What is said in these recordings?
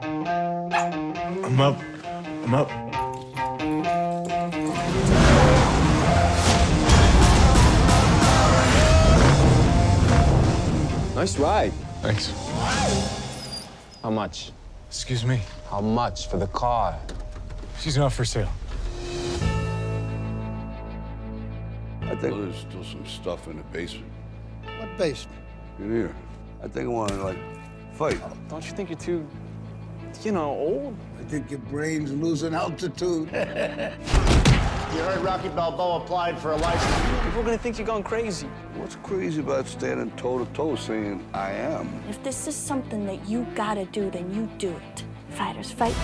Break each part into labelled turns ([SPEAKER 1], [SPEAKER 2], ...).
[SPEAKER 1] I'm up. I'm up.
[SPEAKER 2] Nice ride.
[SPEAKER 1] Thanks.
[SPEAKER 2] How much?
[SPEAKER 1] Excuse me.
[SPEAKER 2] How much for the car?
[SPEAKER 1] She's not for sale.
[SPEAKER 3] I think there's still some stuff in the basement.
[SPEAKER 4] What basement?
[SPEAKER 3] In here. I think I want to, like, fight.
[SPEAKER 2] Don't you think you're too, old?
[SPEAKER 4] I think your brain's losing altitude.
[SPEAKER 5] You heard Rocky Balboa applied for a license.
[SPEAKER 2] People are gonna think you're going crazy.
[SPEAKER 3] What's crazy about standing toe-to-toe saying I am?
[SPEAKER 6] If this is something that you gotta do, then you do it. Fighters fight.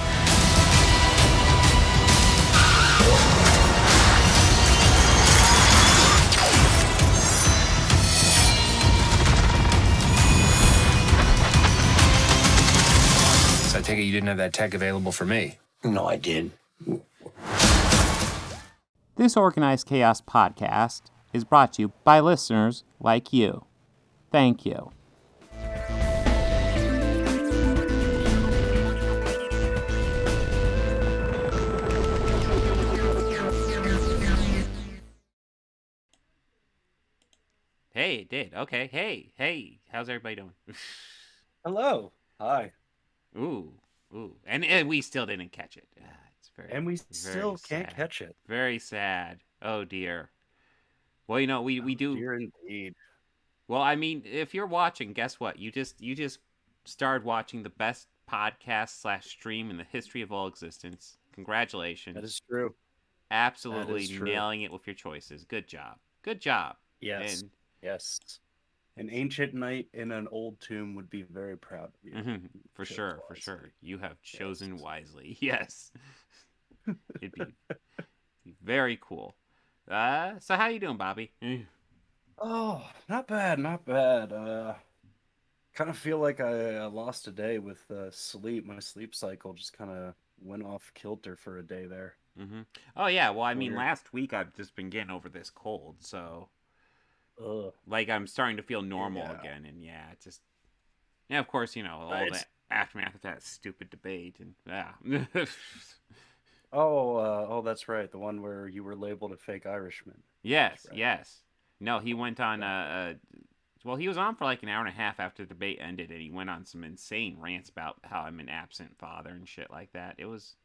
[SPEAKER 7] So I take it you didn't have that tech available for me?
[SPEAKER 5] No, I did.
[SPEAKER 8] This Organized Chaos podcast is brought to you by listeners like you. Thank you.
[SPEAKER 9] Hey, it did. Okay. Hey. How's everybody doing?
[SPEAKER 10] Hello. Hi.
[SPEAKER 9] Ooh. And we still didn't catch it. It's very.
[SPEAKER 10] And we still can't
[SPEAKER 9] sad.
[SPEAKER 10] catch it.
[SPEAKER 9] Very sad. Oh dear. Well, we do.
[SPEAKER 10] Dear indeed.
[SPEAKER 9] Well, I mean, if you're watching, guess what? You just started watching the best podcast / stream in the history of all existence. Congratulations.
[SPEAKER 10] That is true.
[SPEAKER 9] Absolutely
[SPEAKER 10] That is true.
[SPEAKER 9] nailing it with your choices. Good job. Good job.
[SPEAKER 10] Yes.
[SPEAKER 9] And,
[SPEAKER 10] Yes. An ancient knight in an old tomb would be very proud of you.
[SPEAKER 9] For
[SPEAKER 10] Chose
[SPEAKER 9] sure.
[SPEAKER 10] wisely.
[SPEAKER 9] You have chosen wisely. Yes. It'd be very cool. So how you doing, Bobby?
[SPEAKER 10] Oh, not bad. Kind of feel like I lost a day with sleep. My sleep cycle just kind of went off kilter for a day there.
[SPEAKER 9] Oh yeah. Well, I mean,
[SPEAKER 10] Weird.
[SPEAKER 9] last week I've just been getting over this cold, so
[SPEAKER 10] Ugh.
[SPEAKER 9] like I'm starting to feel normal
[SPEAKER 10] Yeah.
[SPEAKER 9] again, and of course, all
[SPEAKER 10] Right.
[SPEAKER 9] that aftermath of that stupid debate, and
[SPEAKER 10] Oh, that's right. The one where you were labeled a fake Irishman.
[SPEAKER 9] yes,
[SPEAKER 10] right.
[SPEAKER 9] yes. No, he went on. Well, he was on for like an hour and a half after the debate ended, and he went on some insane rants about how I'm an absent father and shit like that. It was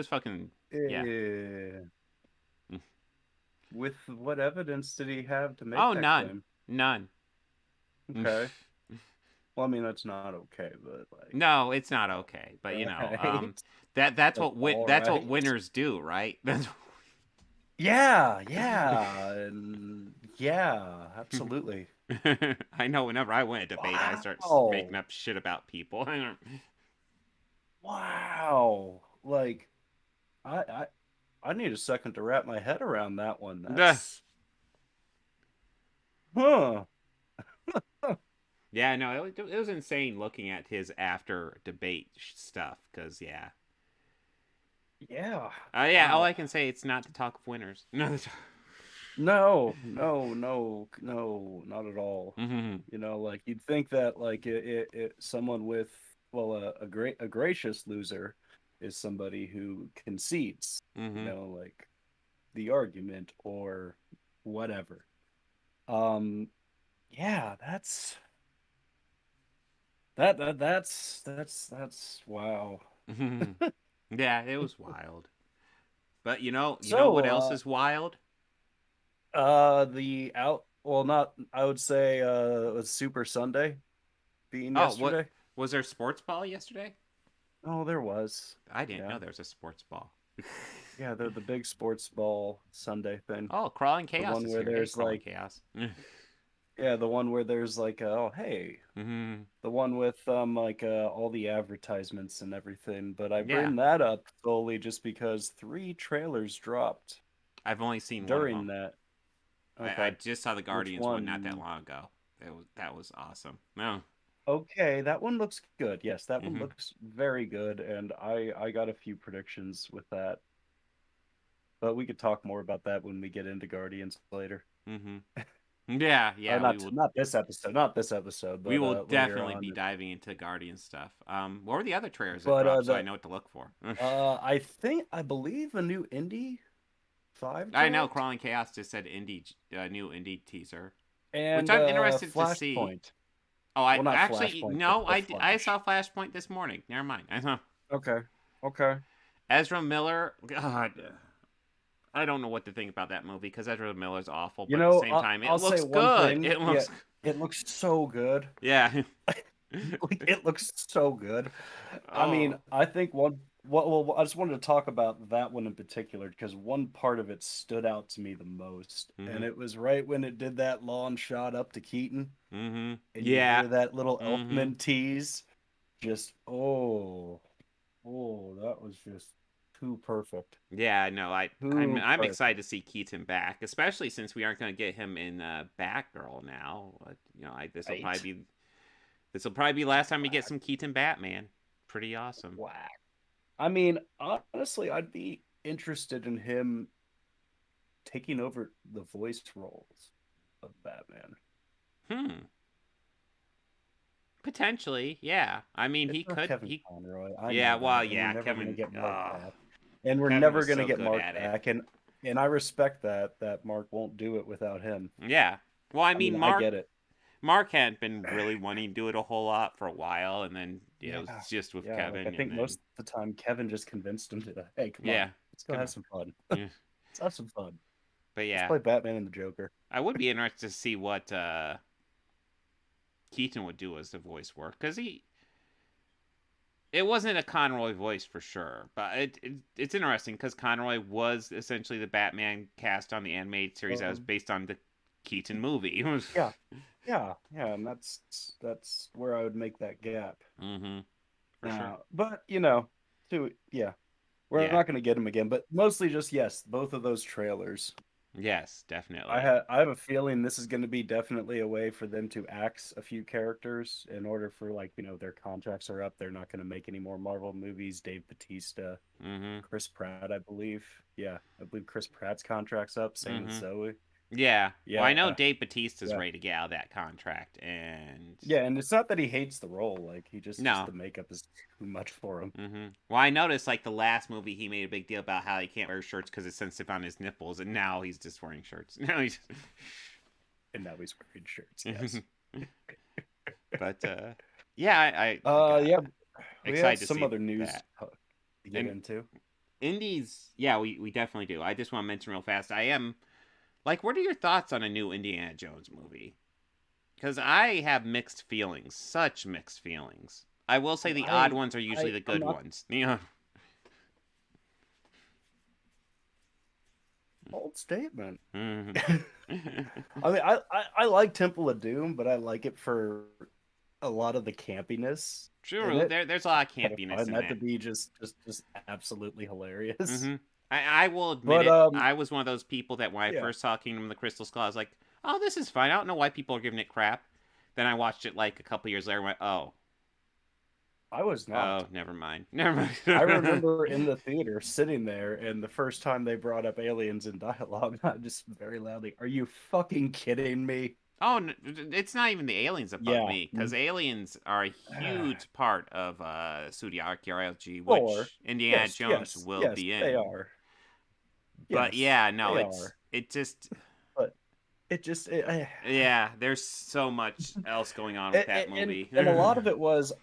[SPEAKER 9] fucking yeah.
[SPEAKER 10] With what evidence did he have to make
[SPEAKER 9] Oh,
[SPEAKER 10] that
[SPEAKER 9] none.
[SPEAKER 10] claim?
[SPEAKER 9] None.
[SPEAKER 10] Okay. Well, I mean, that's not okay, but like.
[SPEAKER 9] No, it's not okay. But
[SPEAKER 10] Right.
[SPEAKER 9] that's what that's what
[SPEAKER 10] alright.
[SPEAKER 9] winners do, right? That's
[SPEAKER 10] Yeah, absolutely.
[SPEAKER 9] I know. Whenever I win a debate, I start
[SPEAKER 10] Wow.
[SPEAKER 9] making up shit about people.
[SPEAKER 10] Wow. Like, I need a second to wrap my head around that one.
[SPEAKER 9] Ugh.
[SPEAKER 10] That's. Huh.
[SPEAKER 9] Yeah, no, it was insane looking at his after debate stuff. Cause yeah.
[SPEAKER 10] Yeah.
[SPEAKER 9] Yeah.
[SPEAKER 10] Wow.
[SPEAKER 9] All I can say, it's not the talk of winners. No.
[SPEAKER 10] No, not at all.
[SPEAKER 9] Mm-hmm.
[SPEAKER 10] Like you'd think that like someone with a gracious loser is somebody who concedes,
[SPEAKER 9] Mm-hmm.
[SPEAKER 10] like the argument or whatever. Yeah, that's wow.
[SPEAKER 9] Yeah, it was wild. But you know
[SPEAKER 10] So,
[SPEAKER 9] what else is wild?
[SPEAKER 10] I would say it was Super Sunday being yesterday.
[SPEAKER 9] What was there sports ball yesterday?
[SPEAKER 10] Oh, there was.
[SPEAKER 9] I didn't
[SPEAKER 10] Yeah.
[SPEAKER 9] know there was a sports ball.
[SPEAKER 10] Yeah, the big sports ball Sunday thing.
[SPEAKER 9] Oh, Crawling Chaos
[SPEAKER 10] one
[SPEAKER 9] is
[SPEAKER 10] where
[SPEAKER 9] here. Hey,
[SPEAKER 10] there's,
[SPEAKER 9] Crawling
[SPEAKER 10] like-
[SPEAKER 9] Chaos.
[SPEAKER 10] Yeah, the one where there's like oh hey,
[SPEAKER 9] Mm-hmm.
[SPEAKER 10] the one with all the advertisements and everything. But I
[SPEAKER 9] Yeah.
[SPEAKER 10] bring that up solely just because 3 trailers dropped
[SPEAKER 9] I've only seen
[SPEAKER 10] during
[SPEAKER 9] one of them.
[SPEAKER 10] that.
[SPEAKER 9] I
[SPEAKER 10] Okay.
[SPEAKER 9] just saw the Guardians one not that
[SPEAKER 10] one?
[SPEAKER 9] long ago. That was awesome. No.
[SPEAKER 10] Okay, that one looks good. Yes, that
[SPEAKER 9] Mhm.
[SPEAKER 10] one looks very good, and I got a few predictions with that. But we could talk more about that when we get into Guardians later.
[SPEAKER 9] Mm-hmm. Yeah, yeah,
[SPEAKER 10] not
[SPEAKER 9] we will.
[SPEAKER 10] not this episode, but
[SPEAKER 9] We will
[SPEAKER 10] later
[SPEAKER 9] definitely
[SPEAKER 10] on.
[SPEAKER 9] be diving into Guardian stuff. What were the other trailers that
[SPEAKER 10] But
[SPEAKER 9] dropped, so I know what to look for?
[SPEAKER 10] I believe a new Indy 5
[SPEAKER 9] I know
[SPEAKER 10] dropped,
[SPEAKER 9] Crawling Chaos just said indie, new indie teaser,
[SPEAKER 10] and
[SPEAKER 9] which I'm interested to see.
[SPEAKER 10] Flashpoint.
[SPEAKER 9] Oh, I
[SPEAKER 10] Well, not
[SPEAKER 9] actually
[SPEAKER 10] Flashpoint,
[SPEAKER 9] no,
[SPEAKER 10] but
[SPEAKER 9] I
[SPEAKER 10] Flash.
[SPEAKER 9] saw Flashpoint this morning. Never mind. I saw
[SPEAKER 10] Okay. Okay.
[SPEAKER 9] Ezra Miller. God, I don't know what to think about that movie because Ezra Miller's awful,
[SPEAKER 10] You
[SPEAKER 9] but at the
[SPEAKER 10] know,
[SPEAKER 9] same time, it
[SPEAKER 10] I'll say
[SPEAKER 9] looks
[SPEAKER 10] one
[SPEAKER 9] good.
[SPEAKER 10] thing.
[SPEAKER 9] It looks,
[SPEAKER 10] It looks so good.
[SPEAKER 9] yeah.
[SPEAKER 10] Like, it looks so good. I mean,
[SPEAKER 9] Oh.
[SPEAKER 10] I think well, I just wanted to talk about that one in particular because one part of it stood out to me the most, and it was right when it did that long shot up to Keaton,
[SPEAKER 9] Mm-hmm.
[SPEAKER 10] and you
[SPEAKER 9] Yeah.
[SPEAKER 10] hear that little
[SPEAKER 9] Mm-hmm.
[SPEAKER 10] Elfman tease. Just that was just too perfect.
[SPEAKER 9] Yeah, no, I'm
[SPEAKER 10] Perfect.
[SPEAKER 9] excited to see Keaton back, especially since we aren't going to get him in Batgirl now. This will probably be the last time we get some Keaton Batman. Pretty awesome.
[SPEAKER 10] Whack. I mean, honestly, I'd be interested in him taking over the voice roles of Batman.
[SPEAKER 9] Potentially, yeah. I mean,
[SPEAKER 10] It's
[SPEAKER 9] he
[SPEAKER 10] not
[SPEAKER 9] could.
[SPEAKER 10] Kevin Conroy.
[SPEAKER 9] Yeah, well,
[SPEAKER 10] and
[SPEAKER 9] yeah,
[SPEAKER 10] we're never
[SPEAKER 9] Kevin.
[SPEAKER 10] gonna get Mark back. And we're
[SPEAKER 9] Kevin
[SPEAKER 10] never
[SPEAKER 9] was
[SPEAKER 10] gonna
[SPEAKER 9] so
[SPEAKER 10] get
[SPEAKER 9] good
[SPEAKER 10] Mark
[SPEAKER 9] at it.
[SPEAKER 10] back. And I respect that Mark won't do it without him.
[SPEAKER 9] Yeah. Well, I mean,
[SPEAKER 10] I get it.
[SPEAKER 9] Mark hadn't been really wanting to do it a whole lot for a while, and then it was just with Kevin.
[SPEAKER 10] Like, I think most of the time Kevin just convinced him to, hey, come on, let's go have some fun.
[SPEAKER 9] Yeah.
[SPEAKER 10] Let's have some fun.
[SPEAKER 9] But yeah,
[SPEAKER 10] let's play Batman and the Joker.
[SPEAKER 9] I would be interested to see what Keaton would do as the voice work, because it wasn't a Conroy voice for sure, but it's interesting because Conroy was essentially the Batman cast on the animated series that was based on the Keaton movie.
[SPEAKER 10] Yeah, and that's where I would make that gap.
[SPEAKER 9] Mm-hmm. For sure.
[SPEAKER 10] But we're not going to get him again. But mostly just yes, both of those trailers.
[SPEAKER 9] Yes, definitely.
[SPEAKER 10] I have a feeling this is going to be definitely a way for them to axe a few characters in order for their contracts are up. They're not going to make any more Marvel movies. Dave Bautista, Chris Pratt, I believe. Yeah, I believe Chris Pratt's contract's up. Same with Zoe.
[SPEAKER 9] Yeah. Well, I know Dave Bautista's ready to get out of that contract, and
[SPEAKER 10] and it's not that he hates the role; like he just
[SPEAKER 9] the
[SPEAKER 10] makeup is too much for him.
[SPEAKER 9] Well, I noticed the last movie he made a big deal about how he can't wear shirts because it's sensitive on his nipples, and now he's just wearing shirts.
[SPEAKER 10] Now he's wearing shirts. Yes.
[SPEAKER 9] But
[SPEAKER 10] we
[SPEAKER 9] excited
[SPEAKER 10] have some
[SPEAKER 9] to see
[SPEAKER 10] other news
[SPEAKER 9] that.
[SPEAKER 10] to get into.
[SPEAKER 9] Indies, yeah, we definitely do. I just want to mention real fast. I am. What are your thoughts on a new Indiana Jones movie? Because I have mixed feelings, such mixed feelings. I will say the odd ones are usually the good ones.
[SPEAKER 10] Bold statement.
[SPEAKER 9] Mm-hmm.
[SPEAKER 10] I mean, I like Temple of Doom, but I like it for a lot of the campiness.
[SPEAKER 9] True, there's a lot of campiness. I
[SPEAKER 10] find that to be just absolutely hilarious.
[SPEAKER 9] Mm-hmm. I will admit I was one of those people that when I first saw Kingdom of the Crystal Skull, I was like, oh, this is fine. I don't know why people are giving it crap. Then I watched it a couple years later and went, oh.
[SPEAKER 10] I was not.
[SPEAKER 9] Oh, never mind. Never mind.
[SPEAKER 10] I remember in the theater sitting there, and the first time they brought up aliens in dialogue, I just very loudly, are you fucking kidding me?
[SPEAKER 9] Oh, no, it's not even the aliens that bug me, because aliens are a huge part of studio archaeology, which Indiana Jones will be in.
[SPEAKER 10] They are.
[SPEAKER 9] But yeah, there's so much else going on with that movie.
[SPEAKER 10] And a lot of it was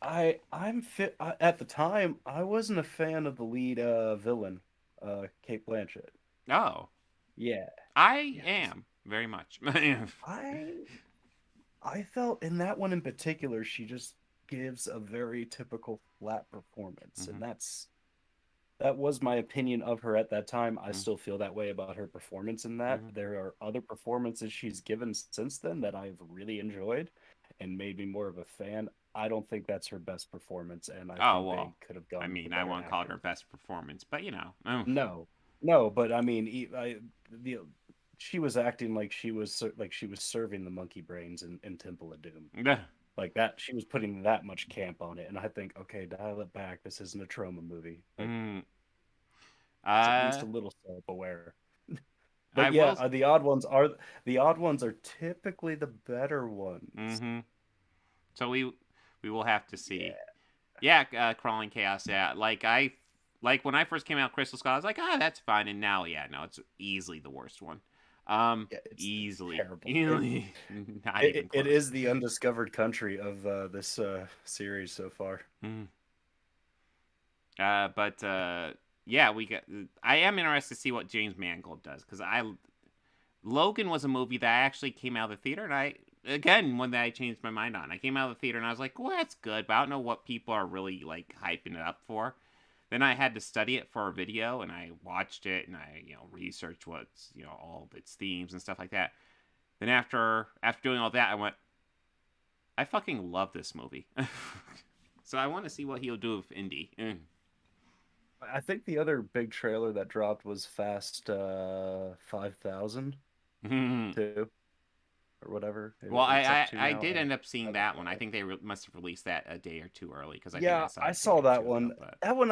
[SPEAKER 10] at the time I wasn't a fan of the lead villain, Kate Blanchett.
[SPEAKER 9] Oh.
[SPEAKER 10] Yeah.
[SPEAKER 9] I am very much.
[SPEAKER 10] I felt in that one in particular, she just gives a very typical flat performance, and that was my opinion of her at that time. I still feel that way about her performance in that. There are other performances she's given since then that I've really enjoyed and made me more of a fan. I don't think that's her best performance, and I think they could have gone.
[SPEAKER 9] I mean, I won't call it her best performance, but
[SPEAKER 10] No, but I mean, she was acting like she was serving the monkey brains in Temple of Doom. Like that, she was putting that much camp on it, and I think, okay, dial it back. This isn't a trauma movie. It's at least a little self-aware. But
[SPEAKER 9] I
[SPEAKER 10] yeah,
[SPEAKER 9] will.
[SPEAKER 10] the odd ones are typically the better ones.
[SPEAKER 9] Mm-hmm. So we will have to see.
[SPEAKER 10] Yeah.
[SPEAKER 9] Yeah, Crawling Chaos. Yeah, like when I first came out, Crystal Skull, I was like, that's fine. And now, yeah, no, it's easily the worst one.
[SPEAKER 10] Yeah, it's
[SPEAKER 9] Easily,
[SPEAKER 10] terrible.
[SPEAKER 9] easily, not even close.
[SPEAKER 10] It is the undiscovered country of this series so far.
[SPEAKER 9] Mm. But yeah, I am interested to see what James Mangold does because Logan was a movie that actually came out of the theater, and one that I changed my mind on. I came out of the theater and I was like, well, that's good, but I don't know what people are really like hyping it up for. Then I had to study it for a video, and I watched it, and I researched what's all of its themes and stuff like that. Then after doing all that, I went, I fucking love this movie. So I want to see what he'll do with Indy.
[SPEAKER 10] I think the other big trailer that dropped was Fast 5000 too, or whatever.
[SPEAKER 9] Well,
[SPEAKER 10] It's up
[SPEAKER 9] I
[SPEAKER 10] to
[SPEAKER 9] I
[SPEAKER 10] now.
[SPEAKER 9] did end up seeing that one. I think they must have released that a day or two early because
[SPEAKER 10] I saw that one. That one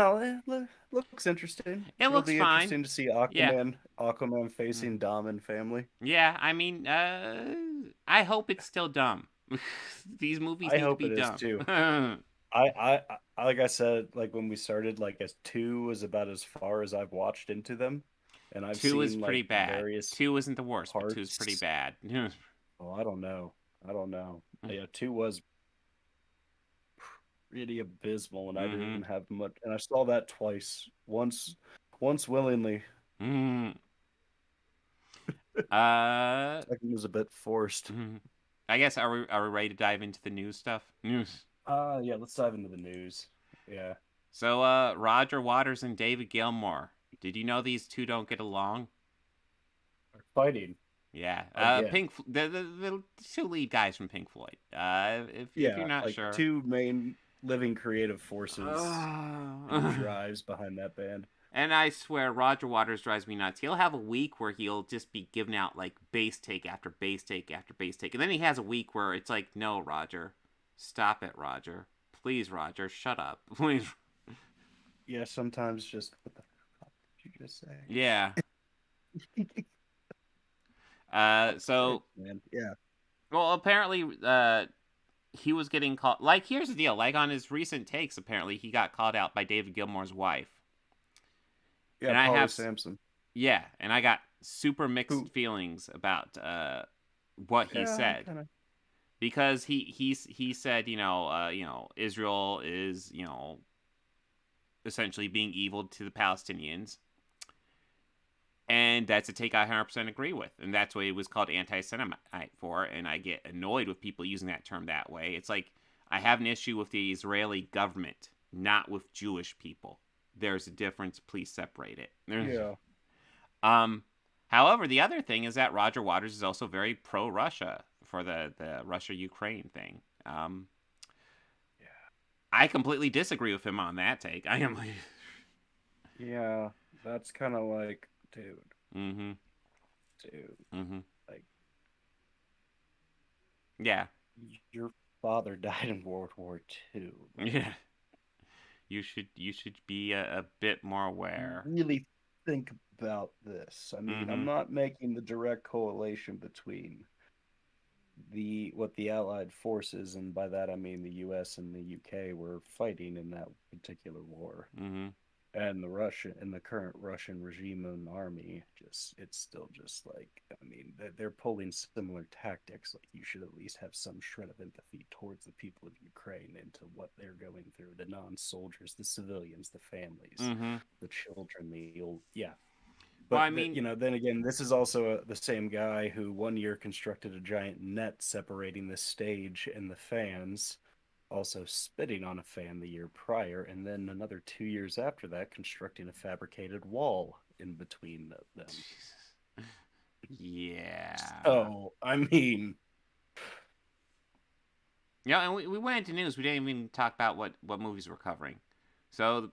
[SPEAKER 10] looks interesting.
[SPEAKER 9] It
[SPEAKER 10] be
[SPEAKER 9] fine.
[SPEAKER 10] Interesting to see
[SPEAKER 9] Yeah.
[SPEAKER 10] Aquaman facing Dom and family.
[SPEAKER 9] Yeah, I mean, I hope it's still dumb. These movies
[SPEAKER 10] I
[SPEAKER 9] need
[SPEAKER 10] hope
[SPEAKER 9] to be
[SPEAKER 10] it is
[SPEAKER 9] dumb.
[SPEAKER 10] too. I like I said, like when we started, like as 2 was about as far as I've watched into them, and I've
[SPEAKER 9] 2
[SPEAKER 10] seen
[SPEAKER 9] is pretty
[SPEAKER 10] like
[SPEAKER 9] bad.
[SPEAKER 10] various
[SPEAKER 9] 2 isn't the worst, but 2 is
[SPEAKER 10] parts.
[SPEAKER 9] pretty bad.
[SPEAKER 10] Oh, I don't know. Yeah, 2 was pretty abysmal, and I didn't have much. And I saw that twice. Once willingly.
[SPEAKER 9] Mm.
[SPEAKER 10] Second was a bit forced.
[SPEAKER 9] I guess are we ready to dive into the news stuff? News.
[SPEAKER 10] Yeah, let's dive into the news. Yeah.
[SPEAKER 9] So, Roger Waters and David Gilmour. Did you know these two don't get along?
[SPEAKER 10] They're fighting.
[SPEAKER 9] Yeah.
[SPEAKER 10] Again.
[SPEAKER 9] The 2 lead guys from Pink Floyd. If you're not
[SPEAKER 10] like
[SPEAKER 9] sure.
[SPEAKER 10] 2 main living creative forces and drives behind that band.
[SPEAKER 9] And I swear, Roger Waters drives me nuts. He'll have a week where he'll just be giving out like bass take after bass take after bass take. And then he has a week where it's like, no, Roger. Stop it, Roger. Please, Roger, shut up. Please.
[SPEAKER 10] Yeah, sometimes just, what the fuck did you just say?
[SPEAKER 9] Yeah. So,
[SPEAKER 10] man. Yeah.
[SPEAKER 9] well, apparently, he was getting called. Like, here's the deal. Like, on his recent takes, apparently, he got called out by David Gilmour's wife.
[SPEAKER 10] Yeah,
[SPEAKER 9] and
[SPEAKER 10] Paula Sampson.
[SPEAKER 9] Yeah, and I got super mixed feelings about what he said. Because he said, Israel is, essentially being evil to the Palestinians. And that's a take I 100% agree with. And that's what it was called anti-Semite for. And I get annoyed with people using that term that way. It's like, I have an issue with the Israeli government, not with Jewish people. There's a difference. Please separate it.
[SPEAKER 10] Yeah.
[SPEAKER 9] However, the other thing is that Roger Waters is also very pro-Russia for the Russia-Ukraine thing. I completely disagree with him on that take. I am like...
[SPEAKER 10] Yeah, that's kind of like, dude.
[SPEAKER 9] Mm-hmm.
[SPEAKER 10] Dude.
[SPEAKER 9] Mm-hmm.
[SPEAKER 10] Like...
[SPEAKER 9] Yeah.
[SPEAKER 10] Your father died in World War II.
[SPEAKER 9] Yeah. You should be a bit more aware.
[SPEAKER 10] Really think about this. I mean, I'm not making the direct correlation between what the Allied forces, and by that I mean the U.S. and the UK, were fighting in that particular war, and the current Russian regime and army. It's still just like, I mean, they're pulling similar tactics. Like, you should at least have some shred of empathy towards the people of Ukraine into what they're going through, the non-soldiers, the civilians, the families, the children, But,
[SPEAKER 9] well, I mean,
[SPEAKER 10] then again, this is also the same guy who one year constructed a giant net separating the stage and the fans, also spitting on a fan the year prior, and then another 2 years after that, constructing a fabricated wall in between them.
[SPEAKER 9] Yeah.
[SPEAKER 10] So, I mean...
[SPEAKER 9] Yeah, and we went into news. We didn't even talk about what movies we're covering. So,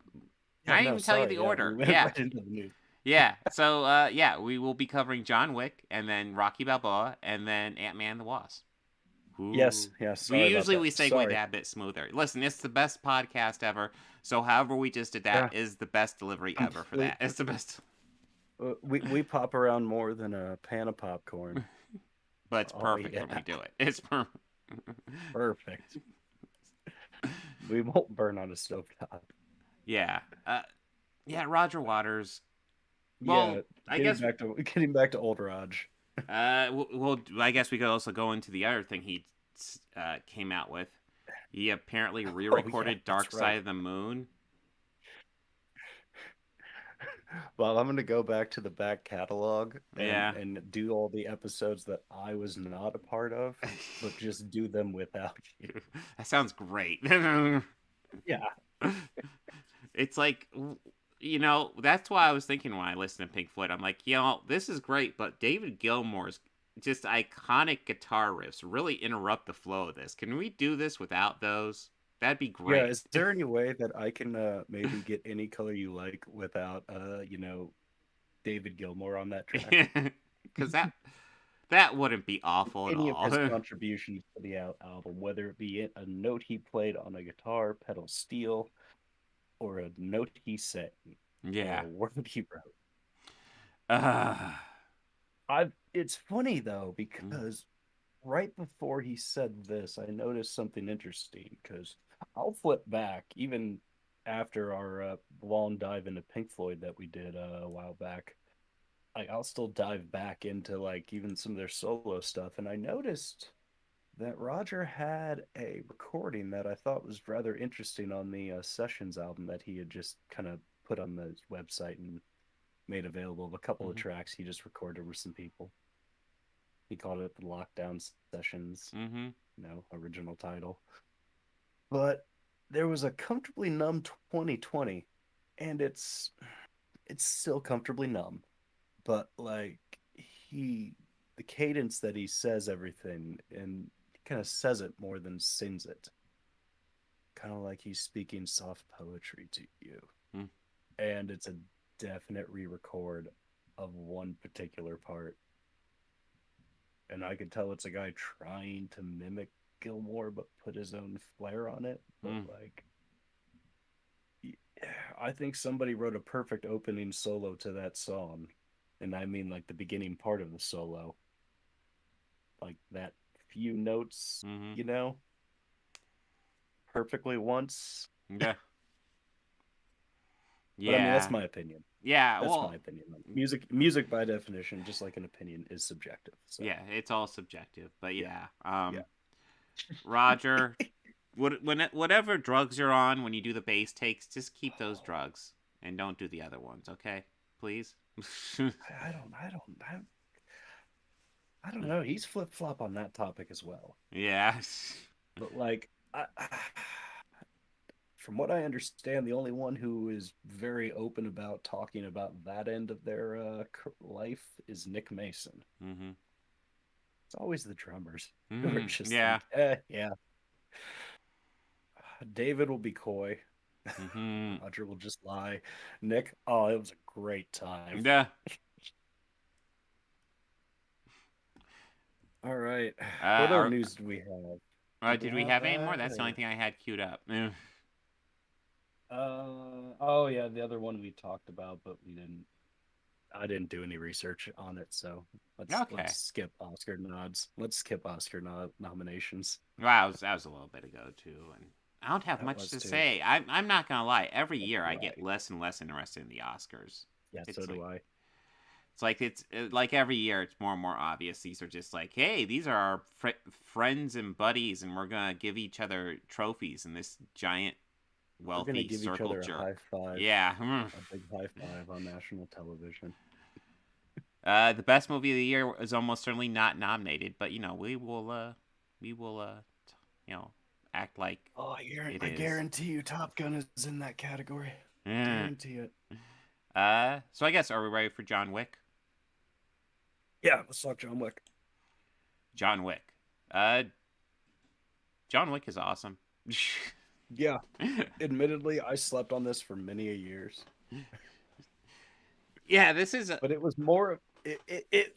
[SPEAKER 9] I didn't even tell you the order.
[SPEAKER 10] We went right into the news.
[SPEAKER 9] Yeah, so, we will be covering John Wick, and then Rocky Balboa, and then Ant-Man and the Wasp. Ooh.
[SPEAKER 10] Yes.
[SPEAKER 9] We segue that a bit smoother. Listen, it's the best podcast ever, so however we just did that is the best delivery ever for that. It's the best.
[SPEAKER 10] We pop around more than a pan of popcorn.
[SPEAKER 9] But it's perfect when we do it. It's
[SPEAKER 10] Perfect. We won't burn on a stovetop.
[SPEAKER 9] Yeah. Yeah, Roger Waters. Well,
[SPEAKER 10] Yeah,
[SPEAKER 9] I guess
[SPEAKER 10] getting back to old Raj.
[SPEAKER 9] well, I guess we could also go into the other thing he came out with. He apparently re-recorded Dark Side of the Moon.
[SPEAKER 10] Well, I'm gonna go back to the back catalog
[SPEAKER 9] Yeah.
[SPEAKER 10] and do all the episodes that I was not a part of, but just do them without you.
[SPEAKER 9] That sounds great.
[SPEAKER 10] Yeah.
[SPEAKER 9] It's like, that's why I was thinking when I listened to Pink Floyd. I'm like, this is great, but David Gilmour's just iconic guitar riffs really interrupt the flow of this. Can we do this without those? That'd be great.
[SPEAKER 10] Yeah, is there any way that I can maybe get Any Color You Like without David Gilmour on that track?
[SPEAKER 9] Because that wouldn't be awful at
[SPEAKER 10] Any
[SPEAKER 9] all.
[SPEAKER 10] of his contributions to the album, whether it be a note he played on a guitar, pedal steel, or a note he sang,
[SPEAKER 9] Yeah.
[SPEAKER 10] or a word he wrote. It's funny though, because right before he said this, I noticed something interesting, because I'll flip back even after our long dive into Pink Floyd that we did a while back. I'll still dive back into like even some of their solo stuff, and I noticed that Roger had a recording that I thought was rather interesting on the Sessions album that he had just kind of put on the website and made available of a couple of tracks he just recorded with some people. He called it the Lockdown Sessions, original title. But there was a Comfortably Numb 2020, and it's still comfortably numb. But like the cadence that he says everything, and he kind of says it more than sings it. Kind of like he's speaking soft poetry to you. And it's a definite re-record of one particular part. And I could tell it's a guy trying to mimic Gilmour but put his own flair on it. But like, I think somebody wrote a perfect opening solo to that song. And I mean like the beginning part of the solo. Like that few notes, perfectly once.
[SPEAKER 9] Yeah.
[SPEAKER 10] But I mean, that's my opinion.
[SPEAKER 9] Yeah,
[SPEAKER 10] that's my opinion. Like, music by definition, just like an opinion, is subjective. So.
[SPEAKER 9] Yeah, it's all subjective. But Roger, whatever drugs you're on when you do the bass takes, just keep those drugs and don't do the other ones, okay? Please.
[SPEAKER 10] I don't know. He's flip flop on that topic as well.
[SPEAKER 9] Yeah.
[SPEAKER 10] But like, from what I understand, the only one who is very open about talking about that end of their life is Nick Mason. It's always the drummers. Just
[SPEAKER 9] yeah.
[SPEAKER 10] Like, yeah. David will be coy. Roger will just lie. Nick, it was a great time.
[SPEAKER 9] Yeah.
[SPEAKER 10] All right. What other news do we have?
[SPEAKER 9] Did we have any more? That's the only thing I had queued up.
[SPEAKER 10] The other one we talked about, but I didn't do any research on it, so let's skip Oscar nods. Let's skip Oscar nominations.
[SPEAKER 9] Wow, that was a little bit ago too, and I don't have much to say. I'm not gonna lie. Every year I get less and less interested in the Oscars.
[SPEAKER 10] Yeah, so do I.
[SPEAKER 9] It's like every year it's more and more obvious. These are just like, hey, these are our friends and buddies, and we're gonna give each other trophies in this giant wealthy
[SPEAKER 10] give
[SPEAKER 9] circle
[SPEAKER 10] each other
[SPEAKER 9] jerk.
[SPEAKER 10] A high five.
[SPEAKER 9] Yeah,
[SPEAKER 10] a big high five on national television.
[SPEAKER 9] The best movie of the year is almost certainly not nominated, but we will act like
[SPEAKER 10] I guarantee you Top Gun is in that category. Guarantee it.
[SPEAKER 9] So I guess, are we ready for John Wick?
[SPEAKER 10] Yeah, let's talk John Wick.
[SPEAKER 9] John Wick. John Wick is awesome.
[SPEAKER 10] Yeah. Admittedly, I slept on this for many a years.
[SPEAKER 9] Yeah, this is
[SPEAKER 10] but it was more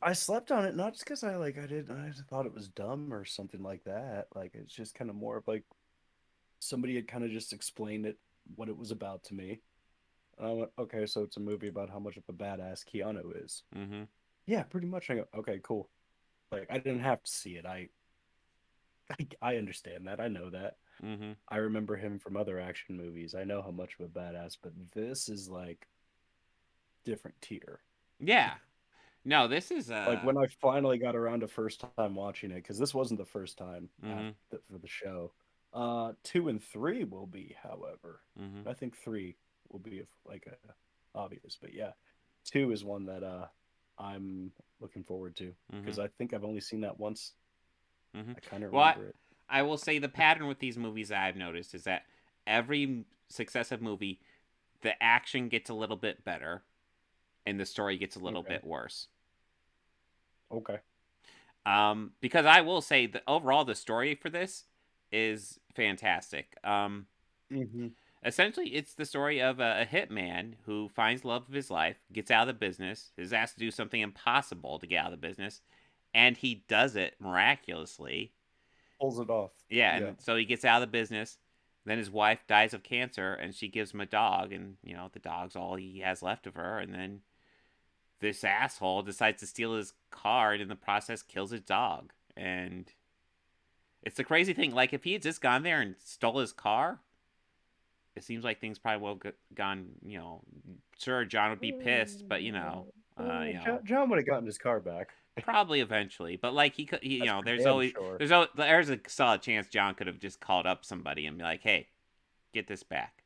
[SPEAKER 10] I slept on it not just because I just thought it was dumb or something like that. Like, it's just kind of more of like somebody had kind of just explained what it was about to me. And I went, okay, so it's a movie about how much of a badass Keanu is.
[SPEAKER 9] Mm-hmm.
[SPEAKER 10] Yeah, pretty much. I go, okay, cool. Like, I didn't have to see it. I understand that. I know that.
[SPEAKER 9] Mm-hmm.
[SPEAKER 10] I remember him from other action movies. I know how much of a badass, but this is like different tier.
[SPEAKER 9] Yeah. No, this is
[SPEAKER 10] Like when I finally got around to first time watching it, because this wasn't the first time for the show. 2 and 3 will be, however.
[SPEAKER 9] Mm-hmm.
[SPEAKER 10] I think 3 will be like obvious, but yeah, 2 is one that I'm looking forward to because I think I've only seen that once. I kind of remember it.
[SPEAKER 9] I will say the pattern with these movies that I've noticed is that every successive movie, the action gets a little bit better, and the story gets a little bit worse.
[SPEAKER 10] Okay.
[SPEAKER 9] Because I will say that overall the story for this is fantastic. Essentially, it's the story of a hitman who finds love of his life, gets out of the business, is asked to do something impossible to get out of the business, and he does it miraculously.
[SPEAKER 10] Pulls it off.
[SPEAKER 9] Yeah, and so he gets out of the business. Then his wife dies of cancer, and she gives him a dog, and the dog's all he has left of her. And then this asshole decides to steal his car, and in the process kills his dog. And it's the crazy thing. Like, if he had just gone there and stole his car, it seems like things probably would have gone. Sure, John would be pissed, but
[SPEAKER 10] John would have gotten his car back.
[SPEAKER 9] Probably eventually, but like he could, there's a solid chance John could have just called up somebody and be like, "Hey, get this back."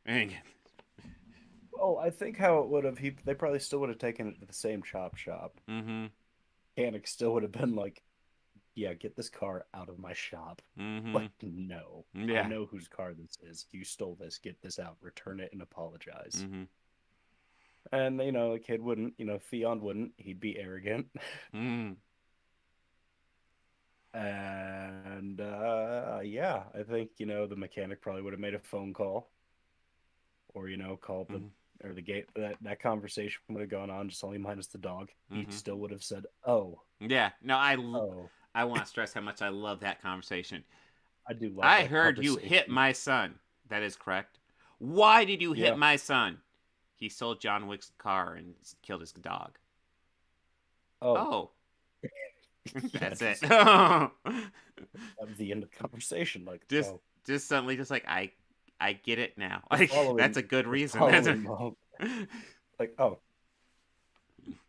[SPEAKER 10] Oh, I think how it would have, they probably still would have taken it to the same chop shop.
[SPEAKER 9] Mm-hmm.
[SPEAKER 10] Panic still would have been like, "Yeah, get this car out of my shop."
[SPEAKER 9] Mm-hmm.
[SPEAKER 10] Like, no,
[SPEAKER 9] yeah.
[SPEAKER 10] I know whose car this is. You stole this. Get this out. Return it and apologize.
[SPEAKER 9] Mm-hmm.
[SPEAKER 10] And the kid wouldn't. Theon wouldn't. He'd be arrogant.
[SPEAKER 9] Mm.
[SPEAKER 10] And yeah, I think the mechanic probably would have made a phone call, or called the gate. That conversation would have gone on, just only minus the dog. He still would have said, "Oh,
[SPEAKER 9] yeah." No, I want to stress how much I love that conversation.
[SPEAKER 10] I do love.
[SPEAKER 9] I heard you hit my son. That is correct. Why did you hit my son? He stole John Wick's car and killed his dog. Oh. That's it.
[SPEAKER 10] That was the end of the conversation. Like,
[SPEAKER 9] just suddenly, just like I get it now. Like, that's a good reason.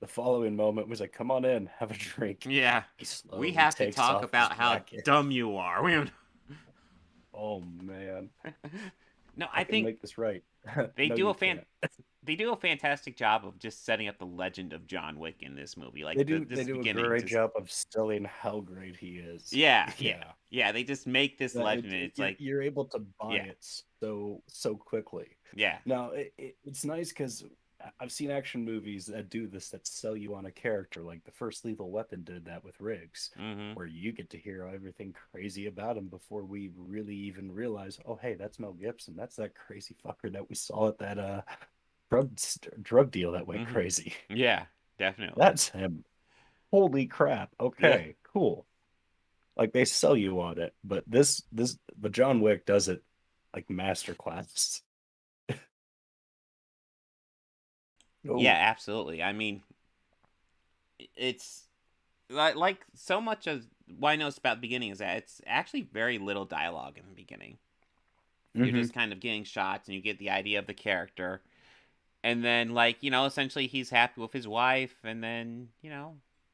[SPEAKER 10] The following moment was like, "Come on in, have a drink."
[SPEAKER 9] Yeah, we have to talk about how dumb you are.
[SPEAKER 10] Oh man.
[SPEAKER 9] No, I think
[SPEAKER 10] make this right.
[SPEAKER 9] They do a fantastic job of just setting up the legend of John Wick in this movie. Like,
[SPEAKER 10] they do a great job of selling how great he is.
[SPEAKER 9] Yeah. They just make this legend. It's like
[SPEAKER 10] you're able to buy it so quickly.
[SPEAKER 9] Yeah.
[SPEAKER 10] Now it's nice because I've seen action movies that do this, that sell you on a character. Like the first Lethal Weapon did that with Riggs, where you get to hear everything crazy about him before we really even realize, oh, hey, that's Mel Gibson. That's that crazy fucker that we saw at that drug deal that went crazy.
[SPEAKER 9] Yeah, definitely.
[SPEAKER 10] That's him. Holy crap. Okay, cool. Like, they sell you on it, but but John Wick does it like masterclass.
[SPEAKER 9] Yeah, absolutely. I mean, it's like so much of what I noticed about the beginning is that it's actually very little dialogue in the beginning. You're just kind of getting shots and you get the idea of the character. And then, like, essentially he's happy with his wife, and then,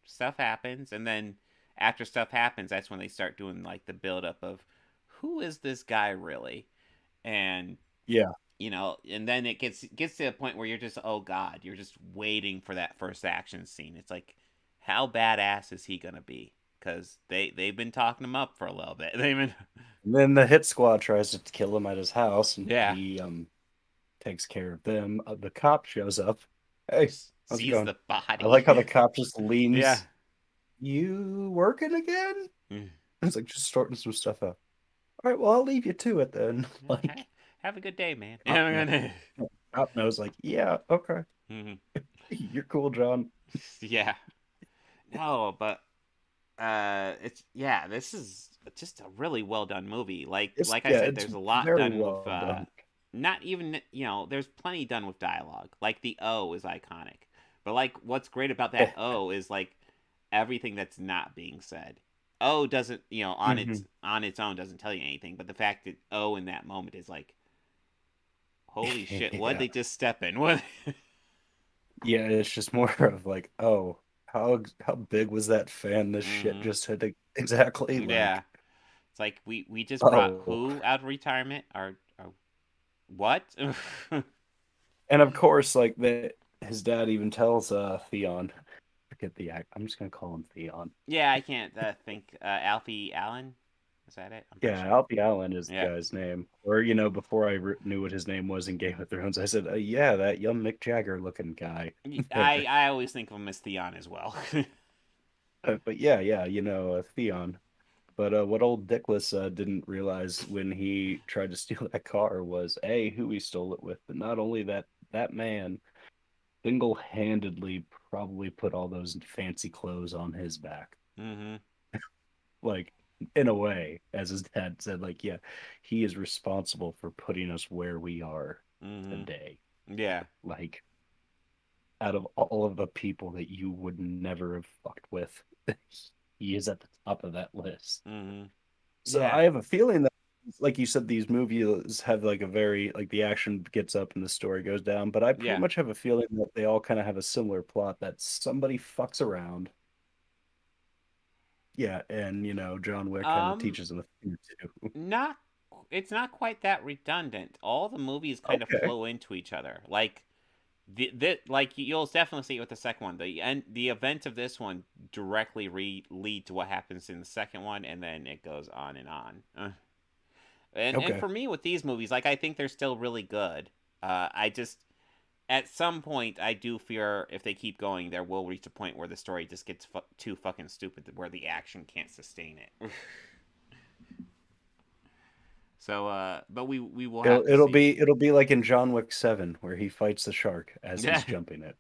[SPEAKER 9] stuff happens. And then after stuff happens, that's when they start doing, like, the buildup of who is this guy really? And and then it gets to a point where you're just, oh god, you're just waiting for that first action scene. It's like, how badass is he gonna be? Because they've been talking him up for a little bit. And
[SPEAKER 10] then the hit squad tries to kill him at his house, and he takes care of them. The cop shows up. Hey,
[SPEAKER 9] sees the body.
[SPEAKER 10] I like how the cop just leans. Yeah. You working again? It's like, just sorting some stuff out. All right, well, I'll leave you to it then. Like,
[SPEAKER 9] have a good day, man.
[SPEAKER 10] Cop knows, like, yeah, okay. You're cool, John.
[SPEAKER 9] Yeah. No, but this is just a really well done movie. Like I said, there's a lot done with not even, there's plenty done with dialogue. Like the O is iconic. But like what's great about that O is like everything that's not being said. O doesn't, on its own doesn't tell you anything, but the fact that O in that moment is like, holy shit, what'd they just step in? What?
[SPEAKER 10] Yeah, it's just more of like, oh, how big was that fan this shit just hit exactly? Like,
[SPEAKER 9] Yeah. It's like we just brought
[SPEAKER 10] oh.
[SPEAKER 9] who out of retirement? Or what?
[SPEAKER 10] And of course, like his dad even tells Theon, forget the act. I'm just gonna call him Theon.
[SPEAKER 9] Yeah, I can't think. Alfie Allen, is that it?
[SPEAKER 10] Yeah,
[SPEAKER 9] Sure.
[SPEAKER 10] Alfie Allen is the guy's name. Or before I knew what his name was in Game of Thrones, I said, yeah, that young Mick Jagger looking guy.
[SPEAKER 9] I always think of him as Theon as well.
[SPEAKER 10] But yeah, Theon. But what old Dickless didn't realize when he tried to steal that car was who he stole it with, but not only that man single-handedly probably put all those fancy clothes on his back.
[SPEAKER 9] Mm-hmm.
[SPEAKER 10] Like, in a way, as his dad said, like, yeah, he is responsible for putting us where we are today.
[SPEAKER 9] Yeah.
[SPEAKER 10] Like, out of all of the people that you would never have fucked with, he is at the top of that list.
[SPEAKER 9] Mm-hmm.
[SPEAKER 10] So
[SPEAKER 9] yeah.
[SPEAKER 10] I have a feeling that, like you said, these movies have like a very, like, the action gets up and the story goes down, but I pretty much have a feeling that they all kind of have a similar plot, that somebody fucks around. Yeah, and John Wick kind of teaches them a thing or two.
[SPEAKER 9] It's not quite that redundant. All the movies kind of flow into each other. Like like you'll definitely see it with the second one. The events of this one directly lead to what happens in the second one, and then it goes on and on. And for me with these movies, like, I think they're still really good. I just, at some point, I do fear if they keep going, there will reach a point where the story just gets too fucking stupid, where the action can't sustain it. So, but we will have
[SPEAKER 10] it'll be like in John Wick 7, where he fights the shark as he's jumping it.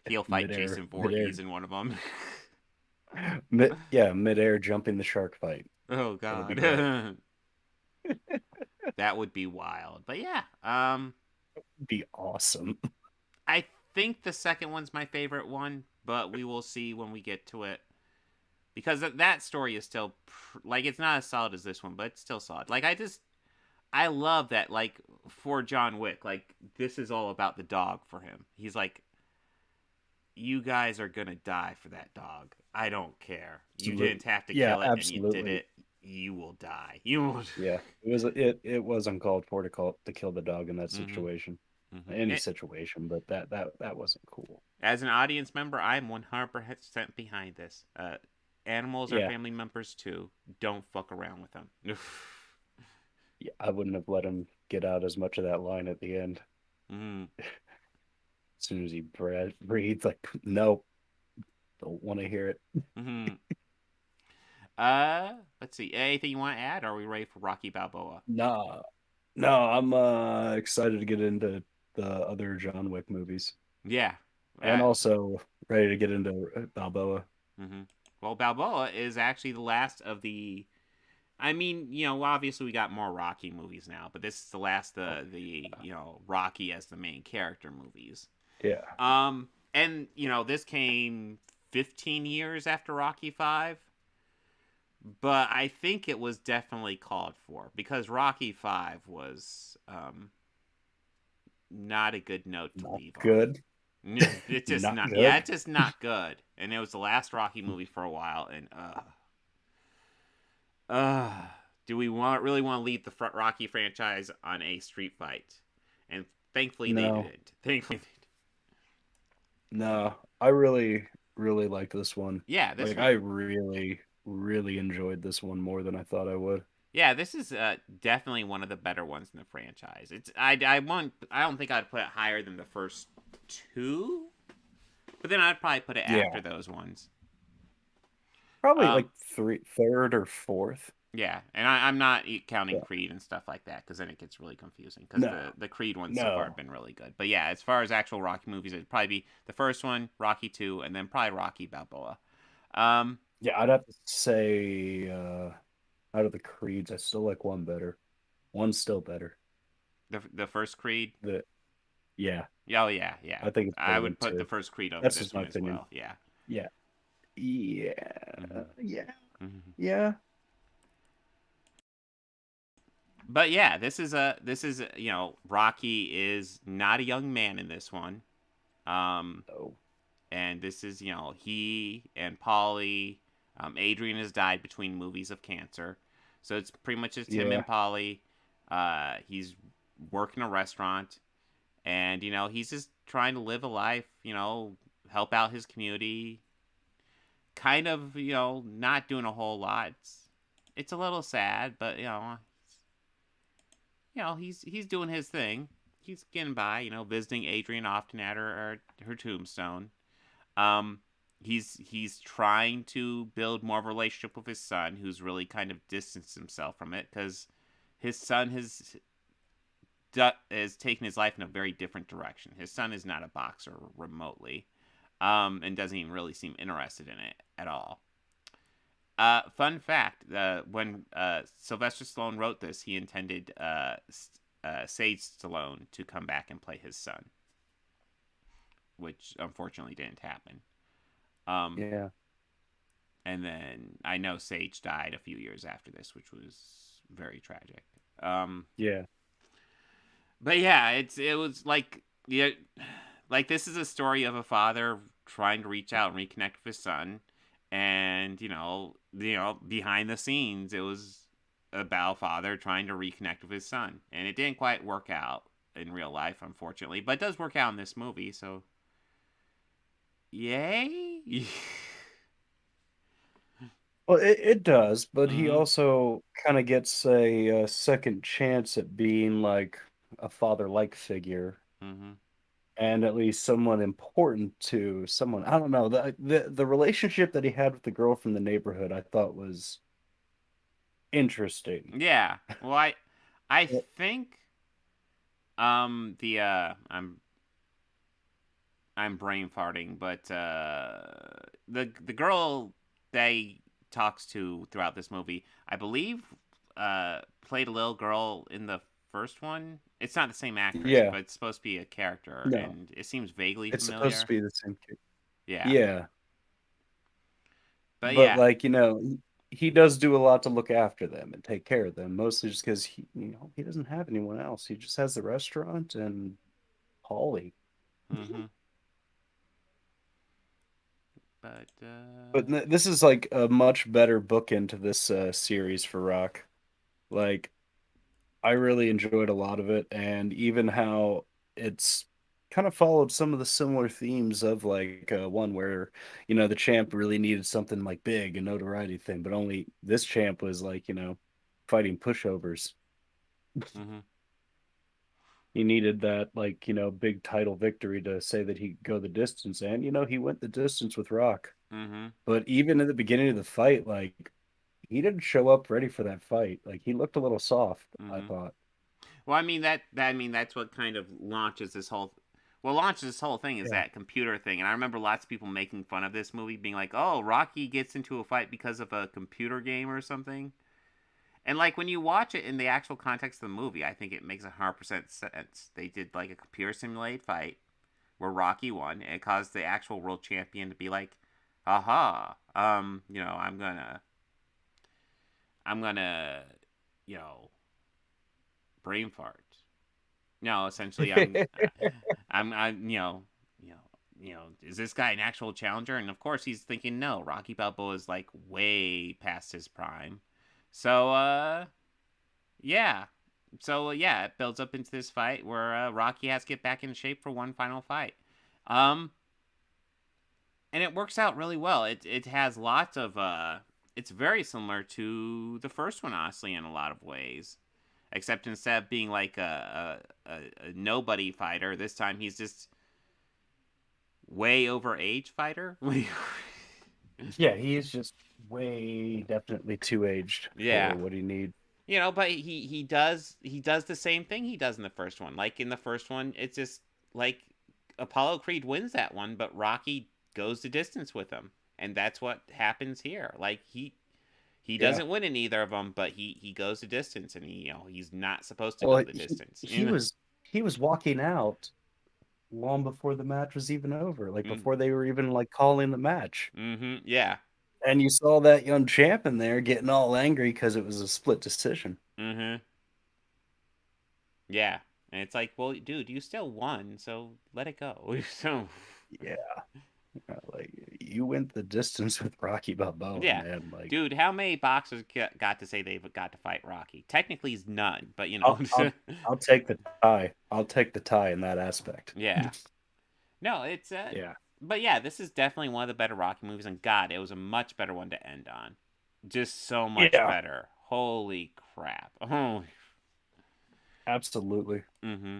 [SPEAKER 9] He'll fight Jason Voorhees in one of them.
[SPEAKER 10] Midair jumping the shark fight.
[SPEAKER 9] Oh god. That would be wild. But yeah,
[SPEAKER 10] be awesome.
[SPEAKER 9] I think the second one's my favorite one, but we will see when we get to it. Because that story is still, like, it's not as solid as this one, but it's still solid. Like, I love that, like, for John Wick, like, this is all about the dog for him. He's like, you guys are gonna die for that dog. I don't care. You didn't have to kill it,
[SPEAKER 10] absolutely.
[SPEAKER 9] And you did it. You will die. You will.
[SPEAKER 10] Yeah, it was uncalled for to kill the dog in that situation. Mm-hmm. Any situation, but that wasn't cool.
[SPEAKER 9] As an audience member, I'm 100% behind this. Animals are family members too. Don't fuck around with them.
[SPEAKER 10] Yeah, I wouldn't have let him get out as much of that line at the end.
[SPEAKER 9] Mm.
[SPEAKER 10] As soon as he breathed, like, nope, don't want to hear it.
[SPEAKER 9] Mm-hmm. Let's see. Anything you want to add? Or are we ready for Rocky Balboa?
[SPEAKER 10] No, I'm excited to get into the other John Wick movies.
[SPEAKER 9] Yeah,
[SPEAKER 10] and also ready to get into Balboa.
[SPEAKER 9] Mm-hmm. Well, Balboa is actually the last of the. I mean, obviously we got more Rocky movies now, but this is the last of the Rocky as the main character movies.
[SPEAKER 10] Yeah.
[SPEAKER 9] And this came 15 years after Rocky 5. But I think it was definitely called for, because Rocky 5 was not a good note to leave
[SPEAKER 10] good.
[SPEAKER 9] on. It's just not good. Yeah, it's just not good. And it was the last Rocky movie for a while, and do we really want to leave the Rocky franchise on a street fight? And thankfully they didn't. Thankfully they didn't.
[SPEAKER 10] No, I really, really liked this one.
[SPEAKER 9] Yeah,
[SPEAKER 10] I really, really enjoyed this one more than I thought I would.
[SPEAKER 9] Yeah, this is definitely one of the better ones in the franchise. I don't think I'd put it higher than the first two, but then I'd probably put it after those ones.
[SPEAKER 10] Probably like third or fourth.
[SPEAKER 9] Yeah, and I'm not counting Creed and stuff like that, because then it gets really confusing. Because the Creed ones so far have been really good. But yeah, as far as actual Rocky movies, it'd probably be the first one, Rocky 2, and then probably Rocky Balboa.
[SPEAKER 10] Yeah, I'd have to say out of the Creeds, I still like one better. One's still better.
[SPEAKER 9] The first Creed.
[SPEAKER 10] Yeah.
[SPEAKER 9] Oh yeah.
[SPEAKER 10] I think it's
[SPEAKER 9] I
[SPEAKER 10] better
[SPEAKER 9] would
[SPEAKER 10] than
[SPEAKER 9] put the
[SPEAKER 10] two.
[SPEAKER 9] first Creed over
[SPEAKER 10] That's
[SPEAKER 9] this
[SPEAKER 10] just my
[SPEAKER 9] one as
[SPEAKER 10] opinion.
[SPEAKER 9] well. Yeah.
[SPEAKER 10] Yeah. Yeah.
[SPEAKER 9] Mm-hmm.
[SPEAKER 10] Yeah.
[SPEAKER 9] Mm-hmm.
[SPEAKER 10] Yeah.
[SPEAKER 9] But yeah, this is Rocky is not a young man in this one.
[SPEAKER 10] Oh.
[SPEAKER 9] And this is, he and Polly, Adrian has died between movies of cancer. So it's pretty much just him
[SPEAKER 10] Yeah.
[SPEAKER 9] and Polly. He's working a restaurant, and, he's just trying to live a life, help out his community. Kind of, not doing a whole lot. It's a little sad, but, he's doing his thing. He's getting by, visiting Adrian often at her tombstone. He's trying to build more of a relationship with his son, who's really kind of distanced himself from it because his son has taken his life in a very different direction. His son is not a boxer remotely, and doesn't even really seem interested in it at all. Fun fact: when Sylvester Stallone wrote this, he intended Sage Stallone to come back and play his son, which unfortunately didn't happen.
[SPEAKER 10] Yeah.
[SPEAKER 9] And then I know Sage died a few years after this, which was very tragic.
[SPEAKER 10] Yeah.
[SPEAKER 9] But yeah, it was like this is a story of a father trying to reach out and reconnect with his son, and behind the scenes it was about a father trying to reconnect with his son, and it didn't quite work out in real life, unfortunately, but it does work out in this movie, so yay.
[SPEAKER 10] Well, it does, but he
[SPEAKER 9] Mm-hmm.
[SPEAKER 10] also kind of gets a second chance at being like a father-like figure,
[SPEAKER 9] Mm-hmm.
[SPEAKER 10] and at least someone important to someone. I don't know. The relationship that he had with the girl from the neighborhood, I thought was interesting.
[SPEAKER 9] Yeah. Well, I think I'm brain farting, but the girl they talks to throughout this movie, I believe, played a little girl in the first one. It's not the same actress,
[SPEAKER 10] Yeah.
[SPEAKER 9] but it's supposed to be a character,
[SPEAKER 10] No.
[SPEAKER 9] and it seems vaguely
[SPEAKER 10] It's
[SPEAKER 9] familiar.
[SPEAKER 10] supposed to be the same kid.
[SPEAKER 9] Yeah.
[SPEAKER 10] Yeah.
[SPEAKER 9] But
[SPEAKER 10] But
[SPEAKER 9] yeah.
[SPEAKER 10] like, he does do a lot to look after them and take care of them, mostly just because he doesn't have anyone else. He just has the restaurant and Polly.
[SPEAKER 9] Mm-hmm. But
[SPEAKER 10] This is like a much better bookend to this series for Rock. Like, I really enjoyed a lot of it, and even how it's kind of followed some of the similar themes of like one where the champ really needed something like big and notoriety thing, but only this champ was like fighting pushovers.
[SPEAKER 9] mm-hmm.
[SPEAKER 10] He needed that like big title victory to say that he'd go the distance, and he went the distance with Rock.
[SPEAKER 9] Mm-hmm.
[SPEAKER 10] But even at the beginning of the fight, like he didn't show up ready for that fight. Like he looked a little soft, I
[SPEAKER 9] Mm-hmm.
[SPEAKER 10] thought.
[SPEAKER 9] Well, I mean that's what kind of launches this whole. What launches this whole thing is
[SPEAKER 10] Yeah.
[SPEAKER 9] that computer thing, and I remember lots of people making fun of this movie, being like, "Oh, Rocky gets into a fight because of a computer game or something." And like when you watch it in the actual context of the movie, I think it makes 100% sense. They did like a computer simulated fight where Rocky won, and it caused the actual world champion to be like, "Aha, I'm gonna, brain fart." No, essentially, I'm, is this guy an actual challenger? And of course, he's thinking, no, Rocky Balboa is like way past his prime. So, yeah. So, yeah, it builds up into this fight where Rocky has to get back in shape for one final fight. And it works out really well. It has lots of, it's very similar to the first one, honestly, in a lot of ways. Except instead of being like a nobody fighter, this time he's just way over age fighter.
[SPEAKER 10] Yeah, he's just way definitely too aged for what he needs.
[SPEAKER 9] But he does the same thing he does in the first one. Like in the first one, it's just like Apollo Creed wins that one, but Rocky goes the distance with him, and that's what happens here. Like He doesn't win in either of them, but he goes the distance, and he's not supposed to
[SPEAKER 10] Well,
[SPEAKER 9] go the distance.
[SPEAKER 10] he was walking out long before the match was even over, like
[SPEAKER 9] Mm.
[SPEAKER 10] before they were even like calling the match.
[SPEAKER 9] Mm-hmm. Yeah.
[SPEAKER 10] And you saw that young champ in there getting all angry because it was a split decision.
[SPEAKER 9] Mm-hmm. Yeah. And it's like, well, dude, you still won, so let it go. So
[SPEAKER 10] Yeah. Like you went the distance with Rocky Balboa,
[SPEAKER 9] yeah,
[SPEAKER 10] man. Like,
[SPEAKER 9] dude, how many boxers got to say they've got to fight Rocky? Technically, he's none, but
[SPEAKER 10] I'll take the tie. I'll take the tie in that aspect.
[SPEAKER 9] Yeah. No, it's
[SPEAKER 10] Yeah.
[SPEAKER 9] But yeah, this is definitely one of the better Rocky movies, and God, it was a much better one to end on. Just so much better. Holy crap. Oh.
[SPEAKER 10] Absolutely.
[SPEAKER 9] Mm-hmm.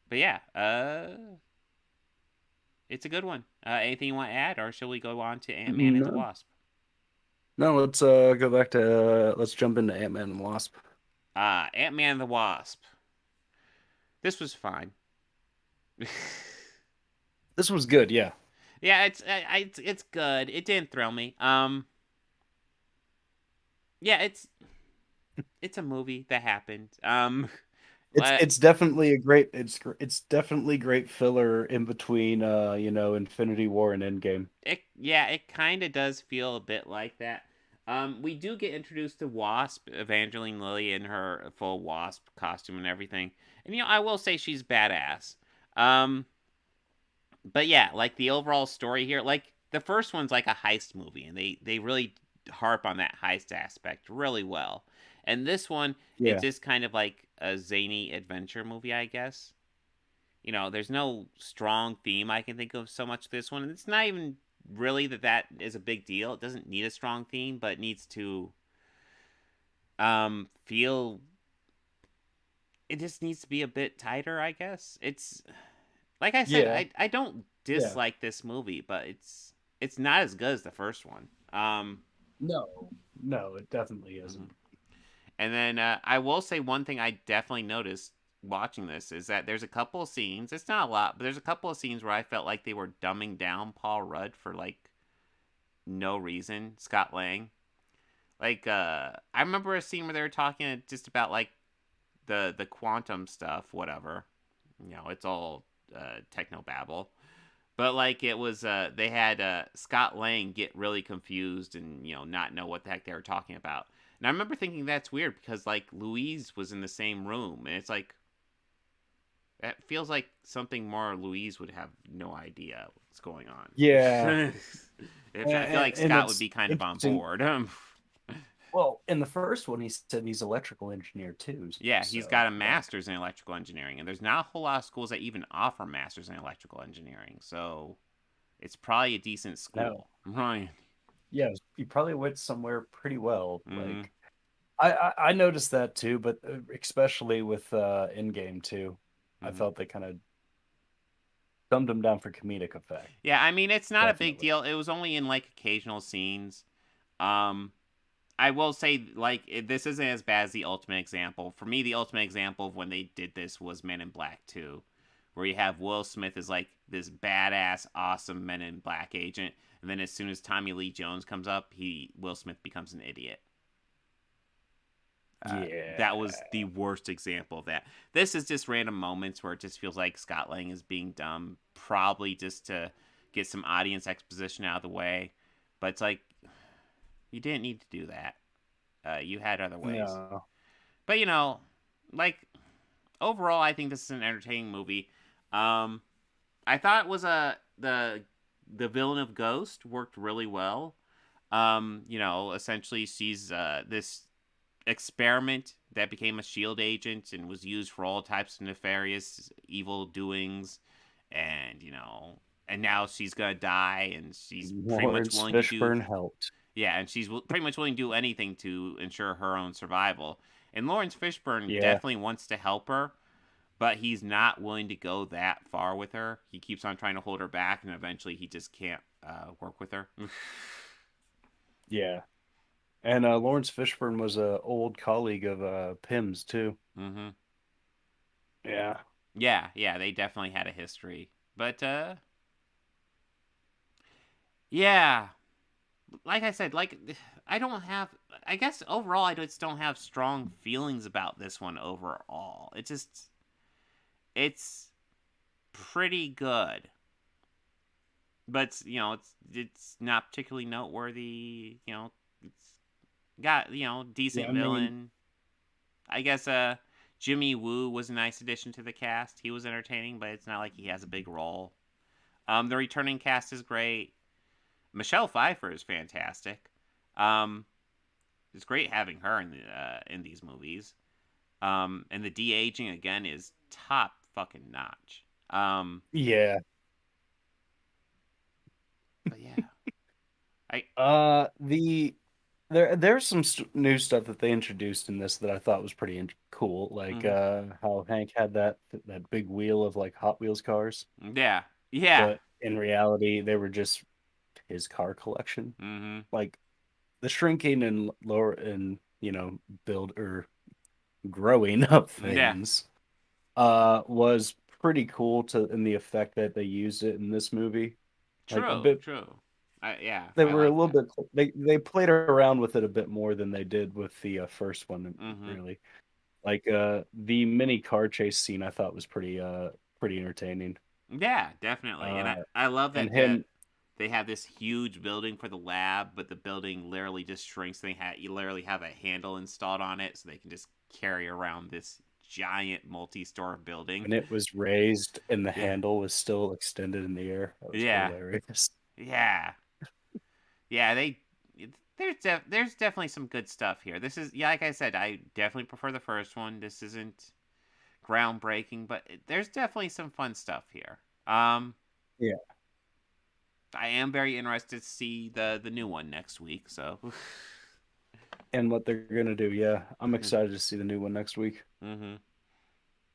[SPEAKER 9] But yeah, it's a good one. Anything you want to add, or shall we go on to Ant-Man and the Wasp?
[SPEAKER 10] No, let's go back to let's jump into Ant-Man and the Wasp.
[SPEAKER 9] Ant-Man and the Wasp. This was fine.
[SPEAKER 10] This was good, yeah.
[SPEAKER 9] Yeah, it's good. It didn't thrill me. Yeah, it's a movie that happened.
[SPEAKER 10] It's definitely a great it's definitely great filler in between Infinity War and Endgame.
[SPEAKER 9] It kind of does feel a bit like that. We do get introduced to Wasp, Evangeline Lilly, in her full Wasp costume and everything. And I will say she's badass. But yeah, like the overall story here, like the first one's like a heist movie, and they really harp on that heist aspect really well. And this one, it's just kind of like a zany adventure movie, I guess. There's no strong theme I can think of so much this one. And it's not even really that is a big deal. It doesn't need a strong theme, but it needs to feel... It just needs to be a bit tighter, I guess. It's... Like I said, I don't dislike this movie, but it's not as good as the first one.
[SPEAKER 10] No, it definitely isn't.
[SPEAKER 9] And then I will say one thing I definitely noticed watching this is that there's a couple of scenes. It's not a lot, but there's a couple of scenes where I felt like they were dumbing down Paul Rudd for like no reason. Scott Lang. Like I remember a scene where they were talking just about like the quantum stuff, whatever. It's all techno babble, but like it was they had Scott Lang get really confused and not know what the heck they were talking about. And I remember thinking that's weird because like Louise was in the same room, and it's like it feels like something more Louise would have no idea what's going on.
[SPEAKER 10] Yeah.
[SPEAKER 9] I feel like Scott would be kind of on board.
[SPEAKER 10] Well, in the first one, he said he's electrical engineer too.
[SPEAKER 9] Yeah, he's got a master's in electrical engineering, and there's not a whole lot of schools that even offer masters in electrical engineering, so it's probably a decent school. Right.
[SPEAKER 10] Yeah, he probably went somewhere pretty well. Like, I noticed that too, but especially with Endgame too, I felt they kind of dumbed him down for comedic effect.
[SPEAKER 9] Yeah, I mean it's not a big deal. It was only in like occasional scenes. I will say, like, this isn't as bad as the ultimate example. For me, the ultimate example of when they did this was Men in Black 2, where you have Will Smith as, like, this badass, awesome Men in Black agent, and then as soon as Tommy Lee Jones comes up, Will Smith becomes an idiot. That was the worst example of that. This is just random moments where it just feels like Scott Lang is being dumb, probably just to get some audience exposition out of the way. But it's like... You didn't need to do that. You had other ways.
[SPEAKER 10] No.
[SPEAKER 9] But, like, overall, I think this is an entertaining movie. I thought it was the villain of Ghost worked really well. Essentially she's this experiment that became a SHIELD agent and was used for all types of nefarious evil doings. And, and now she's going to die, and she's pretty much willing to do...
[SPEAKER 10] helped.
[SPEAKER 9] Yeah, and she's pretty much willing to do anything to ensure her own survival. And Lawrence Fishburne definitely wants to help her, but he's not willing to go that far with her. He keeps on trying to hold her back, and eventually he just can't work with her.
[SPEAKER 10] Yeah. And Lawrence Fishburne was an old colleague of Pym's, too.
[SPEAKER 9] Mm-hmm.
[SPEAKER 10] Yeah.
[SPEAKER 9] Yeah, they definitely had a history. But, yeah... Like I said, like I don't have. I guess overall, I just don't have strong feelings about this one overall. It's pretty good, but it's not particularly noteworthy. It's got decent villain. I guess Jimmy Woo was a nice addition to the cast. He was entertaining, but it's not like he has a big role. The returning cast is great. Michelle Pfeiffer is fantastic. It's great having her in these movies. And the de-aging again is top fucking notch.
[SPEAKER 10] Yeah.
[SPEAKER 9] But yeah.
[SPEAKER 10] There's some new stuff that they introduced in this that I thought was pretty cool, like how Hank had that big wheel of like Hot Wheels cars.
[SPEAKER 9] Yeah.
[SPEAKER 10] But in reality, they were just his car collection.
[SPEAKER 9] Mm-hmm.
[SPEAKER 10] Like the shrinking and lower and build or growing of things was pretty cool in the effect that they used it in this movie.
[SPEAKER 9] True.
[SPEAKER 10] They were a little bit. They played around with it a bit more than they did with the first one. Really, like the mini car chase scene, I thought was pretty entertaining.
[SPEAKER 9] Yeah, definitely, and I love that they have this huge building for the lab, but the building literally just shrinks. You literally have a handle installed on it, so they can just carry around this giant multi-store building.
[SPEAKER 10] And it was raised, and the handle was still extended in the air. That was hilarious.
[SPEAKER 9] Yeah. There's definitely some good stuff here. This is like I said, I definitely prefer the first one. This isn't groundbreaking, but there's definitely some fun stuff here.
[SPEAKER 10] Yeah.
[SPEAKER 9] I am very interested to see the new one next week. So.
[SPEAKER 10] And what they're gonna do, yeah, I'm excited to see the new one next week.
[SPEAKER 9] Mm-hmm.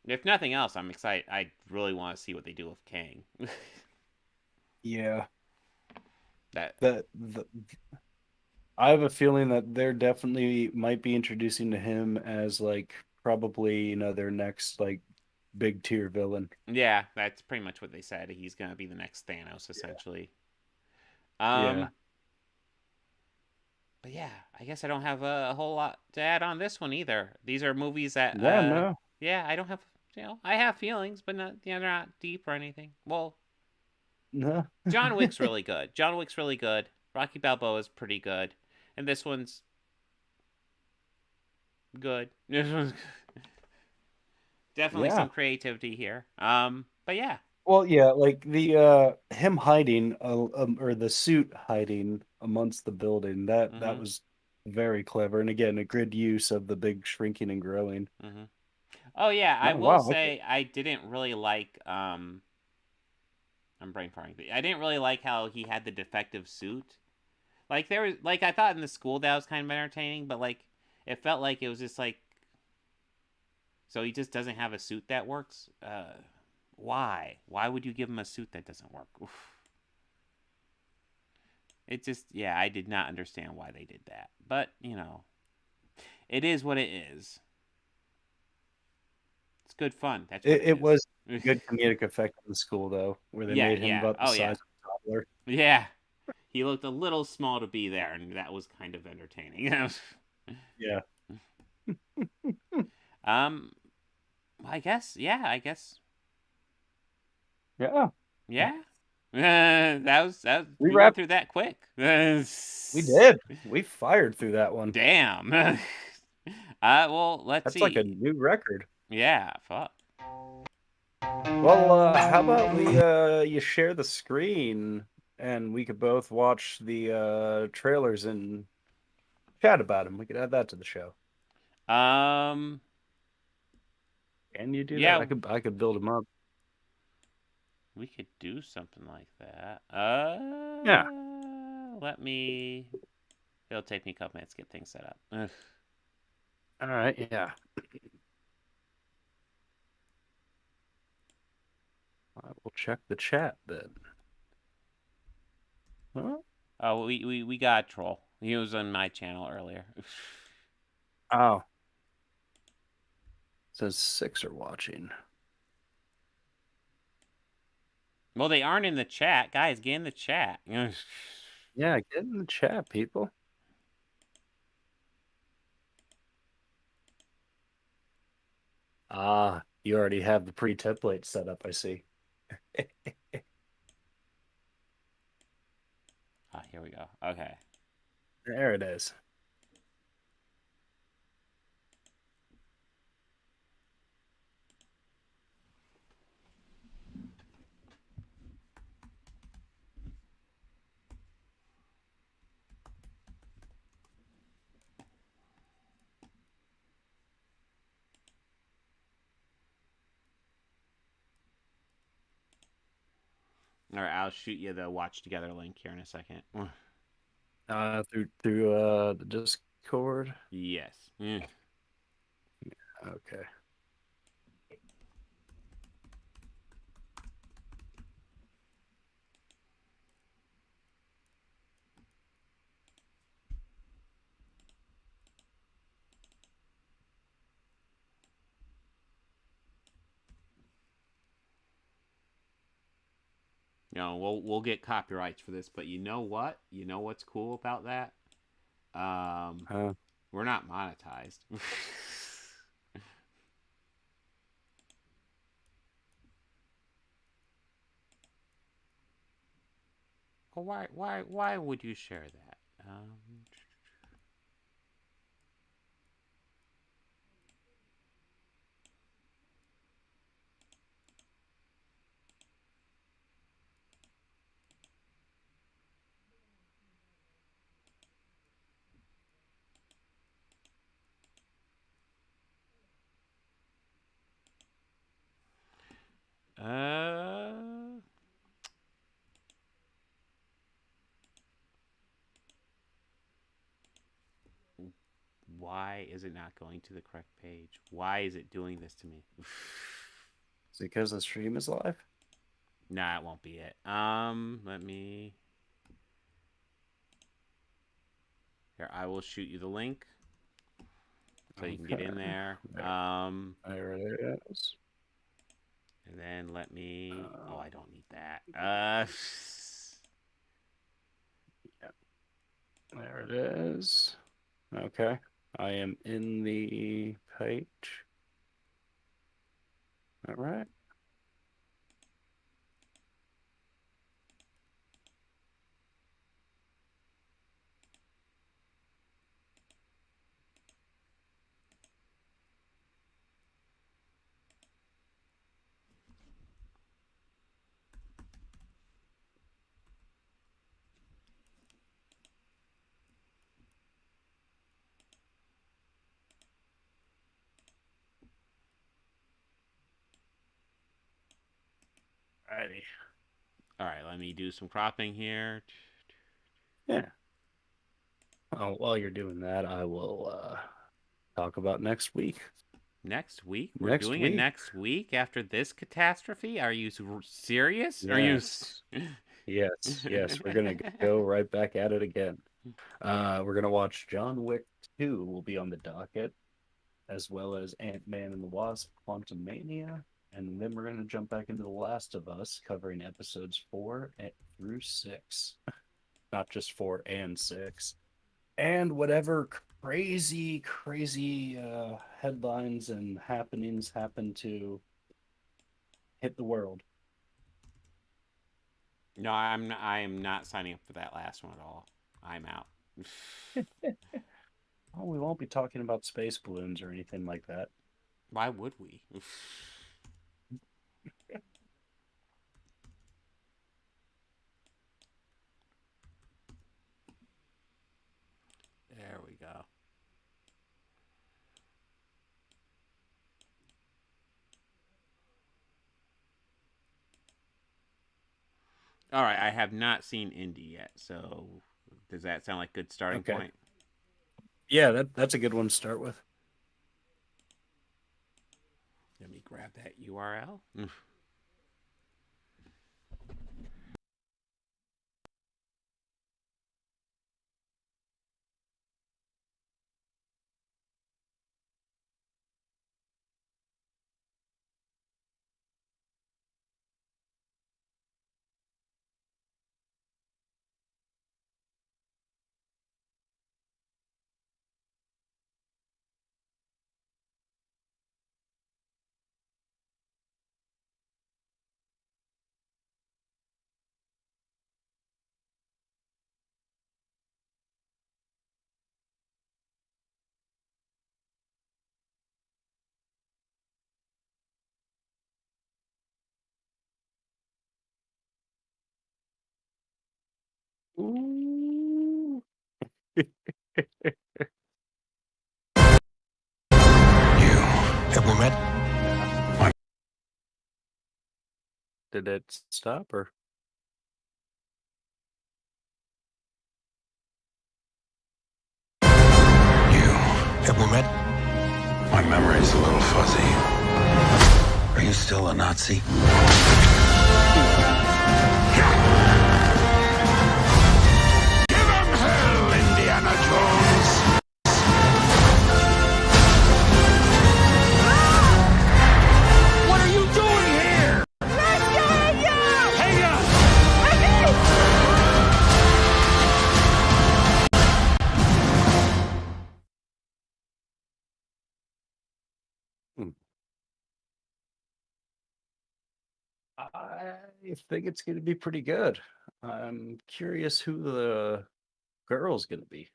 [SPEAKER 9] If nothing else, I'm excited. I really want to see what they do with Kang.
[SPEAKER 10] Yeah. I have a feeling that they're definitely might be introducing to him as like probably their next like big tier villain.
[SPEAKER 9] Yeah, that's pretty much what they said. He's gonna be the next Thanos, essentially.
[SPEAKER 10] Yeah.
[SPEAKER 9] But yeah, I guess I don't have a whole lot to add on this one either. These are movies that
[SPEAKER 10] no.
[SPEAKER 9] Yeah, I don't have I have feelings, but not they're not deep or anything. Well,
[SPEAKER 10] no.
[SPEAKER 9] John Wick's really good. John Wick's really good. Rocky Balboa is pretty good, and this one's good. Definitely some creativity here. But yeah.
[SPEAKER 10] Well, yeah, like the him hiding or the suit hiding amongst the building that was very clever, and again a good use of the big shrinking and growing.
[SPEAKER 9] Mm-hmm. Oh yeah, I will say I didn't really like I'm brain farting. I didn't really like how he had the defective suit. Like there was I thought in the school that was kind of entertaining, but like it felt like it was just like so he just doesn't have a suit that works. Why? Why would you give him a suit that doesn't work? Oof. It just I did not understand why they did that. But, it is what it is. It's good fun. That's what
[SPEAKER 10] it was a good comedic effect in the school though, where they made him about the size of a toddler.
[SPEAKER 9] Yeah. He looked a little small to be there, and that was kind of entertaining.
[SPEAKER 10] Yeah.
[SPEAKER 9] I guess. Yeah.
[SPEAKER 10] Yeah.
[SPEAKER 9] That was we
[SPEAKER 10] wrapped
[SPEAKER 9] through that quick.
[SPEAKER 10] We did. We fired through that one.
[SPEAKER 9] Damn. Well, let's see.
[SPEAKER 10] That's like a new record.
[SPEAKER 9] Yeah, fuck.
[SPEAKER 10] Well, how about we you share the screen and we could both watch the trailers and chat about them. We could add that to the show. Can you do that? I could build them up.
[SPEAKER 9] We could do something like that.
[SPEAKER 10] Yeah.
[SPEAKER 9] It'll take me a couple minutes to get things set up. Ugh.
[SPEAKER 10] All right, yeah. I will check the chat then. Huh?
[SPEAKER 9] Oh, we got a troll. He was on my channel earlier.
[SPEAKER 10] Oh. It says 6 are watching.
[SPEAKER 9] Well, they aren't in the chat. Guys, get in the chat.
[SPEAKER 10] Yeah, get in the chat, people. Ah, you already have the pre-template set up, I see.
[SPEAKER 9] Ah, here we go. Okay.
[SPEAKER 10] There it is.
[SPEAKER 9] All right, I'll shoot you the watch together link here in a second.
[SPEAKER 10] Through the Discord.
[SPEAKER 9] Yes. Mm.
[SPEAKER 10] Okay.
[SPEAKER 9] We'll get copyrights for this, but you know what? You know what's cool about that? We're not monetized. Well, why would you share that? Uh, why is it not going to the correct page? Why is it doing this to me?
[SPEAKER 10] Is it because the stream is live?
[SPEAKER 9] Nah, it won't be it. Let me. Here, I will shoot you the link so you can get in there.
[SPEAKER 10] There it is.
[SPEAKER 9] And then let me. Oh, I don't need that.
[SPEAKER 10] Yeah. There it is. Okay. I am in the page. All right. Alrighty.
[SPEAKER 9] All right, let me do some cropping here.
[SPEAKER 10] Yeah. While you're doing that, I will talk about next week.
[SPEAKER 9] Next week? We're
[SPEAKER 10] Next
[SPEAKER 9] doing
[SPEAKER 10] week.
[SPEAKER 9] it next week after this catastrophe? Are you serious?
[SPEAKER 10] Yes.
[SPEAKER 9] Are you?
[SPEAKER 10] Yes. We're gonna go right back at it again. We're gonna watch John Wick 2 will be on the docket, as well as Ant-Man and the Wasp: Quantumania, and then we're gonna jump back into The Last of Us, covering episodes 4 through 6, not just 4 and 6, and whatever crazy headlines and happenings happen to hit the world.
[SPEAKER 9] No, I am not signing up for that last one at all. I'm out.
[SPEAKER 10] Oh, we won't be talking about space balloons or anything like that.
[SPEAKER 9] Why would we? There we go. All right, I have not seen Indy yet, so does that sound like a good starting point?
[SPEAKER 10] Yeah, that's a good one to start with.
[SPEAKER 9] Let me grab that URL.
[SPEAKER 10] Ooh.
[SPEAKER 1] Have we met?
[SPEAKER 10] Did it stop or?
[SPEAKER 1] Have we met?
[SPEAKER 3] My memory's a little fuzzy. Are you still a Nazi? Give him hell, Indiana Jones! What are you doing here? Hang on!
[SPEAKER 10] I think it's going to be pretty good. I'm curious who the girl's going to be.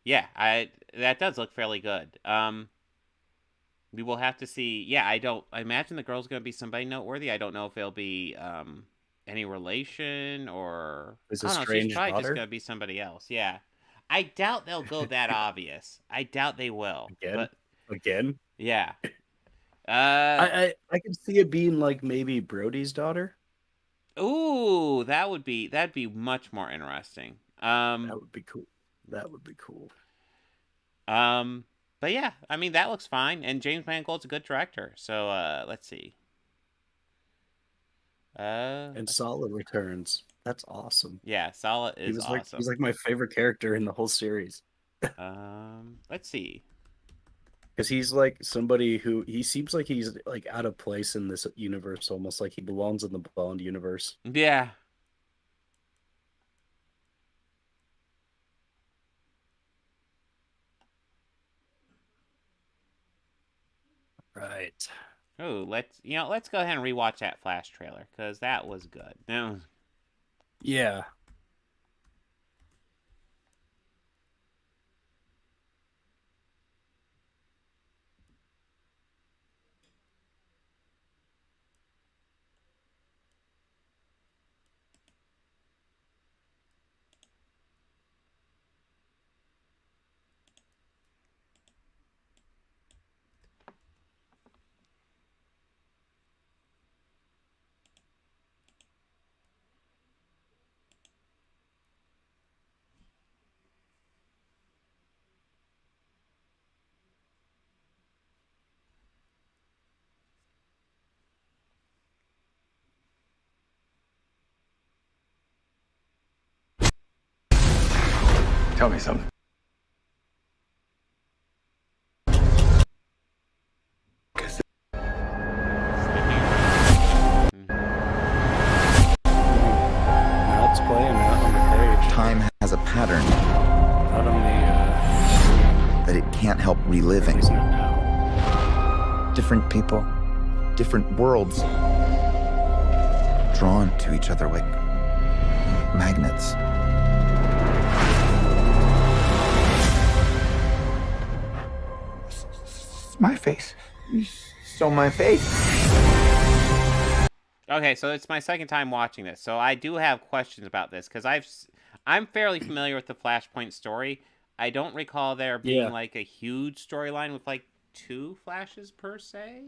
[SPEAKER 9] Yeah, that does look fairly good. We will have to see. Yeah, I imagine the girl's going to be somebody noteworthy. I don't know if it'll be any relation or
[SPEAKER 10] Is
[SPEAKER 9] I
[SPEAKER 10] a
[SPEAKER 9] don't know. She's
[SPEAKER 10] strange
[SPEAKER 9] probably just
[SPEAKER 10] daughter?
[SPEAKER 9] going to be somebody else. Yeah, I doubt they'll go that obvious. I doubt they will.
[SPEAKER 10] Again?
[SPEAKER 9] But
[SPEAKER 10] Again?
[SPEAKER 9] yeah,
[SPEAKER 10] I could see it being like maybe Brody's daughter.
[SPEAKER 9] ooh, that'd be much more interesting.
[SPEAKER 10] That would be cool. That would be cool.
[SPEAKER 9] But yeah, I mean that looks fine, and James Mangold's a good director. So let's see.
[SPEAKER 10] And Solid returns. That's awesome.
[SPEAKER 9] Yeah, Solid
[SPEAKER 10] He
[SPEAKER 9] is
[SPEAKER 10] was
[SPEAKER 9] awesome.
[SPEAKER 10] he's like my favorite character in the whole series.
[SPEAKER 9] Let's see.
[SPEAKER 10] Because he's like somebody who he seems like he's like out of place in this universe, almost like he belongs in the Bond universe.
[SPEAKER 9] Yeah.
[SPEAKER 10] Right.
[SPEAKER 9] Oh, let's go ahead and rewatch that Flash trailer because that was good. No.
[SPEAKER 10] Yeah.
[SPEAKER 1] Tell me something.
[SPEAKER 10] Now it's playing out on the page.
[SPEAKER 11] Time has a pattern
[SPEAKER 10] Not on
[SPEAKER 11] that it can't help reliving.
[SPEAKER 10] the now.
[SPEAKER 11] Different people, different worlds, drawn to each other like magnets. My face. You stole my face.
[SPEAKER 9] Okay, so it's my second time watching this, so I do have questions about this because I'm fairly familiar with the Flashpoint story. I don't recall there being like a huge storyline with like 2 Flashes per se.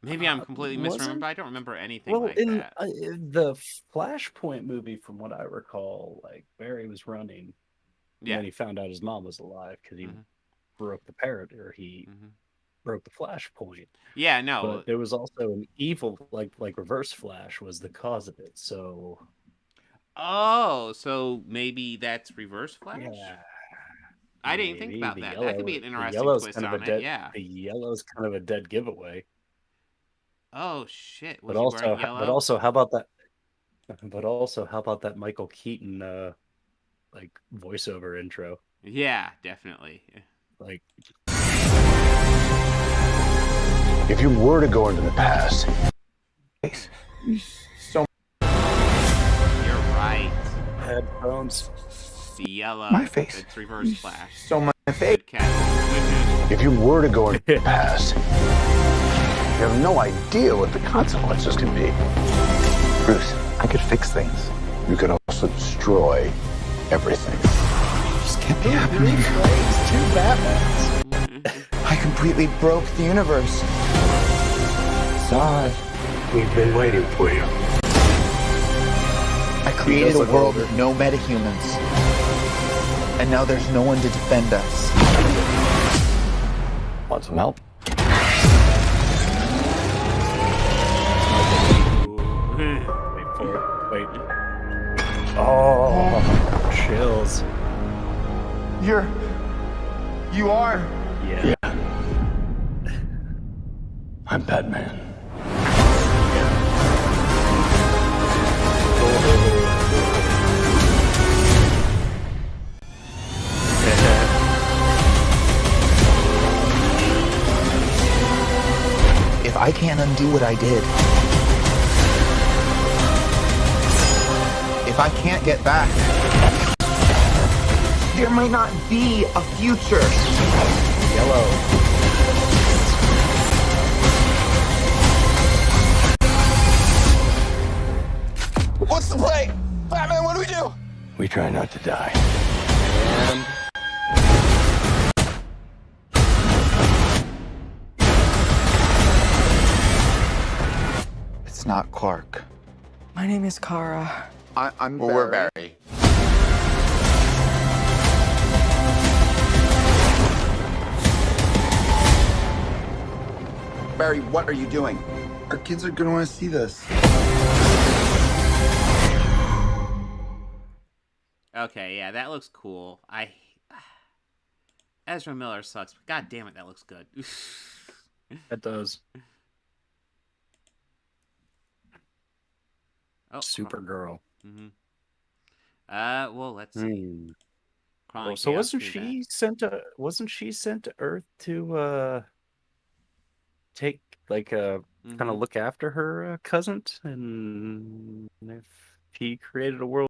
[SPEAKER 9] Maybe I'm completely misremembering, but I don't remember anything like that.
[SPEAKER 10] The Flashpoint movie, from what I recall, like Barry was running, and then he found out his mom was alive because he broke the parrot, or he broke the Flashpoint.
[SPEAKER 9] Yeah, no.
[SPEAKER 10] But there was also an evil, like Reverse Flash was the cause of it. So.
[SPEAKER 9] Oh, so maybe that's Reverse Flash?
[SPEAKER 10] Yeah.
[SPEAKER 9] I didn't think about that. That could be an interesting twist
[SPEAKER 10] kind of
[SPEAKER 9] on it. Yeah.
[SPEAKER 10] The yellow's kind of a dead giveaway.
[SPEAKER 9] Oh shit! Was
[SPEAKER 10] But
[SPEAKER 9] he
[SPEAKER 10] also,
[SPEAKER 9] wearing yellow?
[SPEAKER 10] but also, how about that? But also, how about that Michael Keaton, like voiceover intro?
[SPEAKER 9] Yeah, definitely.
[SPEAKER 10] Like,
[SPEAKER 2] If you were to go into the past,
[SPEAKER 11] So
[SPEAKER 9] You're right.
[SPEAKER 10] headphones.
[SPEAKER 9] The yellow.
[SPEAKER 11] My face.
[SPEAKER 9] It's Reverse Flash.
[SPEAKER 11] stole my face.
[SPEAKER 9] Good catch. Good news.
[SPEAKER 2] If you were to go into the past, you have no idea what the consequences can be.
[SPEAKER 11] Bruce, I could fix things.
[SPEAKER 2] You could also destroy everything.
[SPEAKER 11] This can't be happening.
[SPEAKER 10] Two Batmans.
[SPEAKER 11] I completely broke the universe. Zod.
[SPEAKER 2] We've been waiting for you.
[SPEAKER 11] I created a world with no metahumans. And now there's no one to defend us.
[SPEAKER 2] Want some help?
[SPEAKER 10] Wait for it. Wait. Oh, chills.
[SPEAKER 11] You are?
[SPEAKER 10] Yeah.
[SPEAKER 2] I'm Batman.
[SPEAKER 11] If I can't undo what I did, if I can't get back, there might not be a future.
[SPEAKER 10] Yellow.
[SPEAKER 11] What's the play? Batman, what do we do?
[SPEAKER 2] We try not to die.
[SPEAKER 10] And
[SPEAKER 11] It's not Clark.
[SPEAKER 12] My name is Kara.
[SPEAKER 11] I'm Barry. We're Barry. Barry, what are you doing? Our kids are gonna want to see this.
[SPEAKER 9] Okay, yeah, that looks cool. Ezra Miller sucks, but god damn it, that looks good.
[SPEAKER 10] it does.
[SPEAKER 9] Oh,
[SPEAKER 10] Supergirl.
[SPEAKER 9] Mm-hmm. Well, let's see.
[SPEAKER 10] Oh, so wasn't she sent to Earth to take kind of look after her cousin, and if he created a world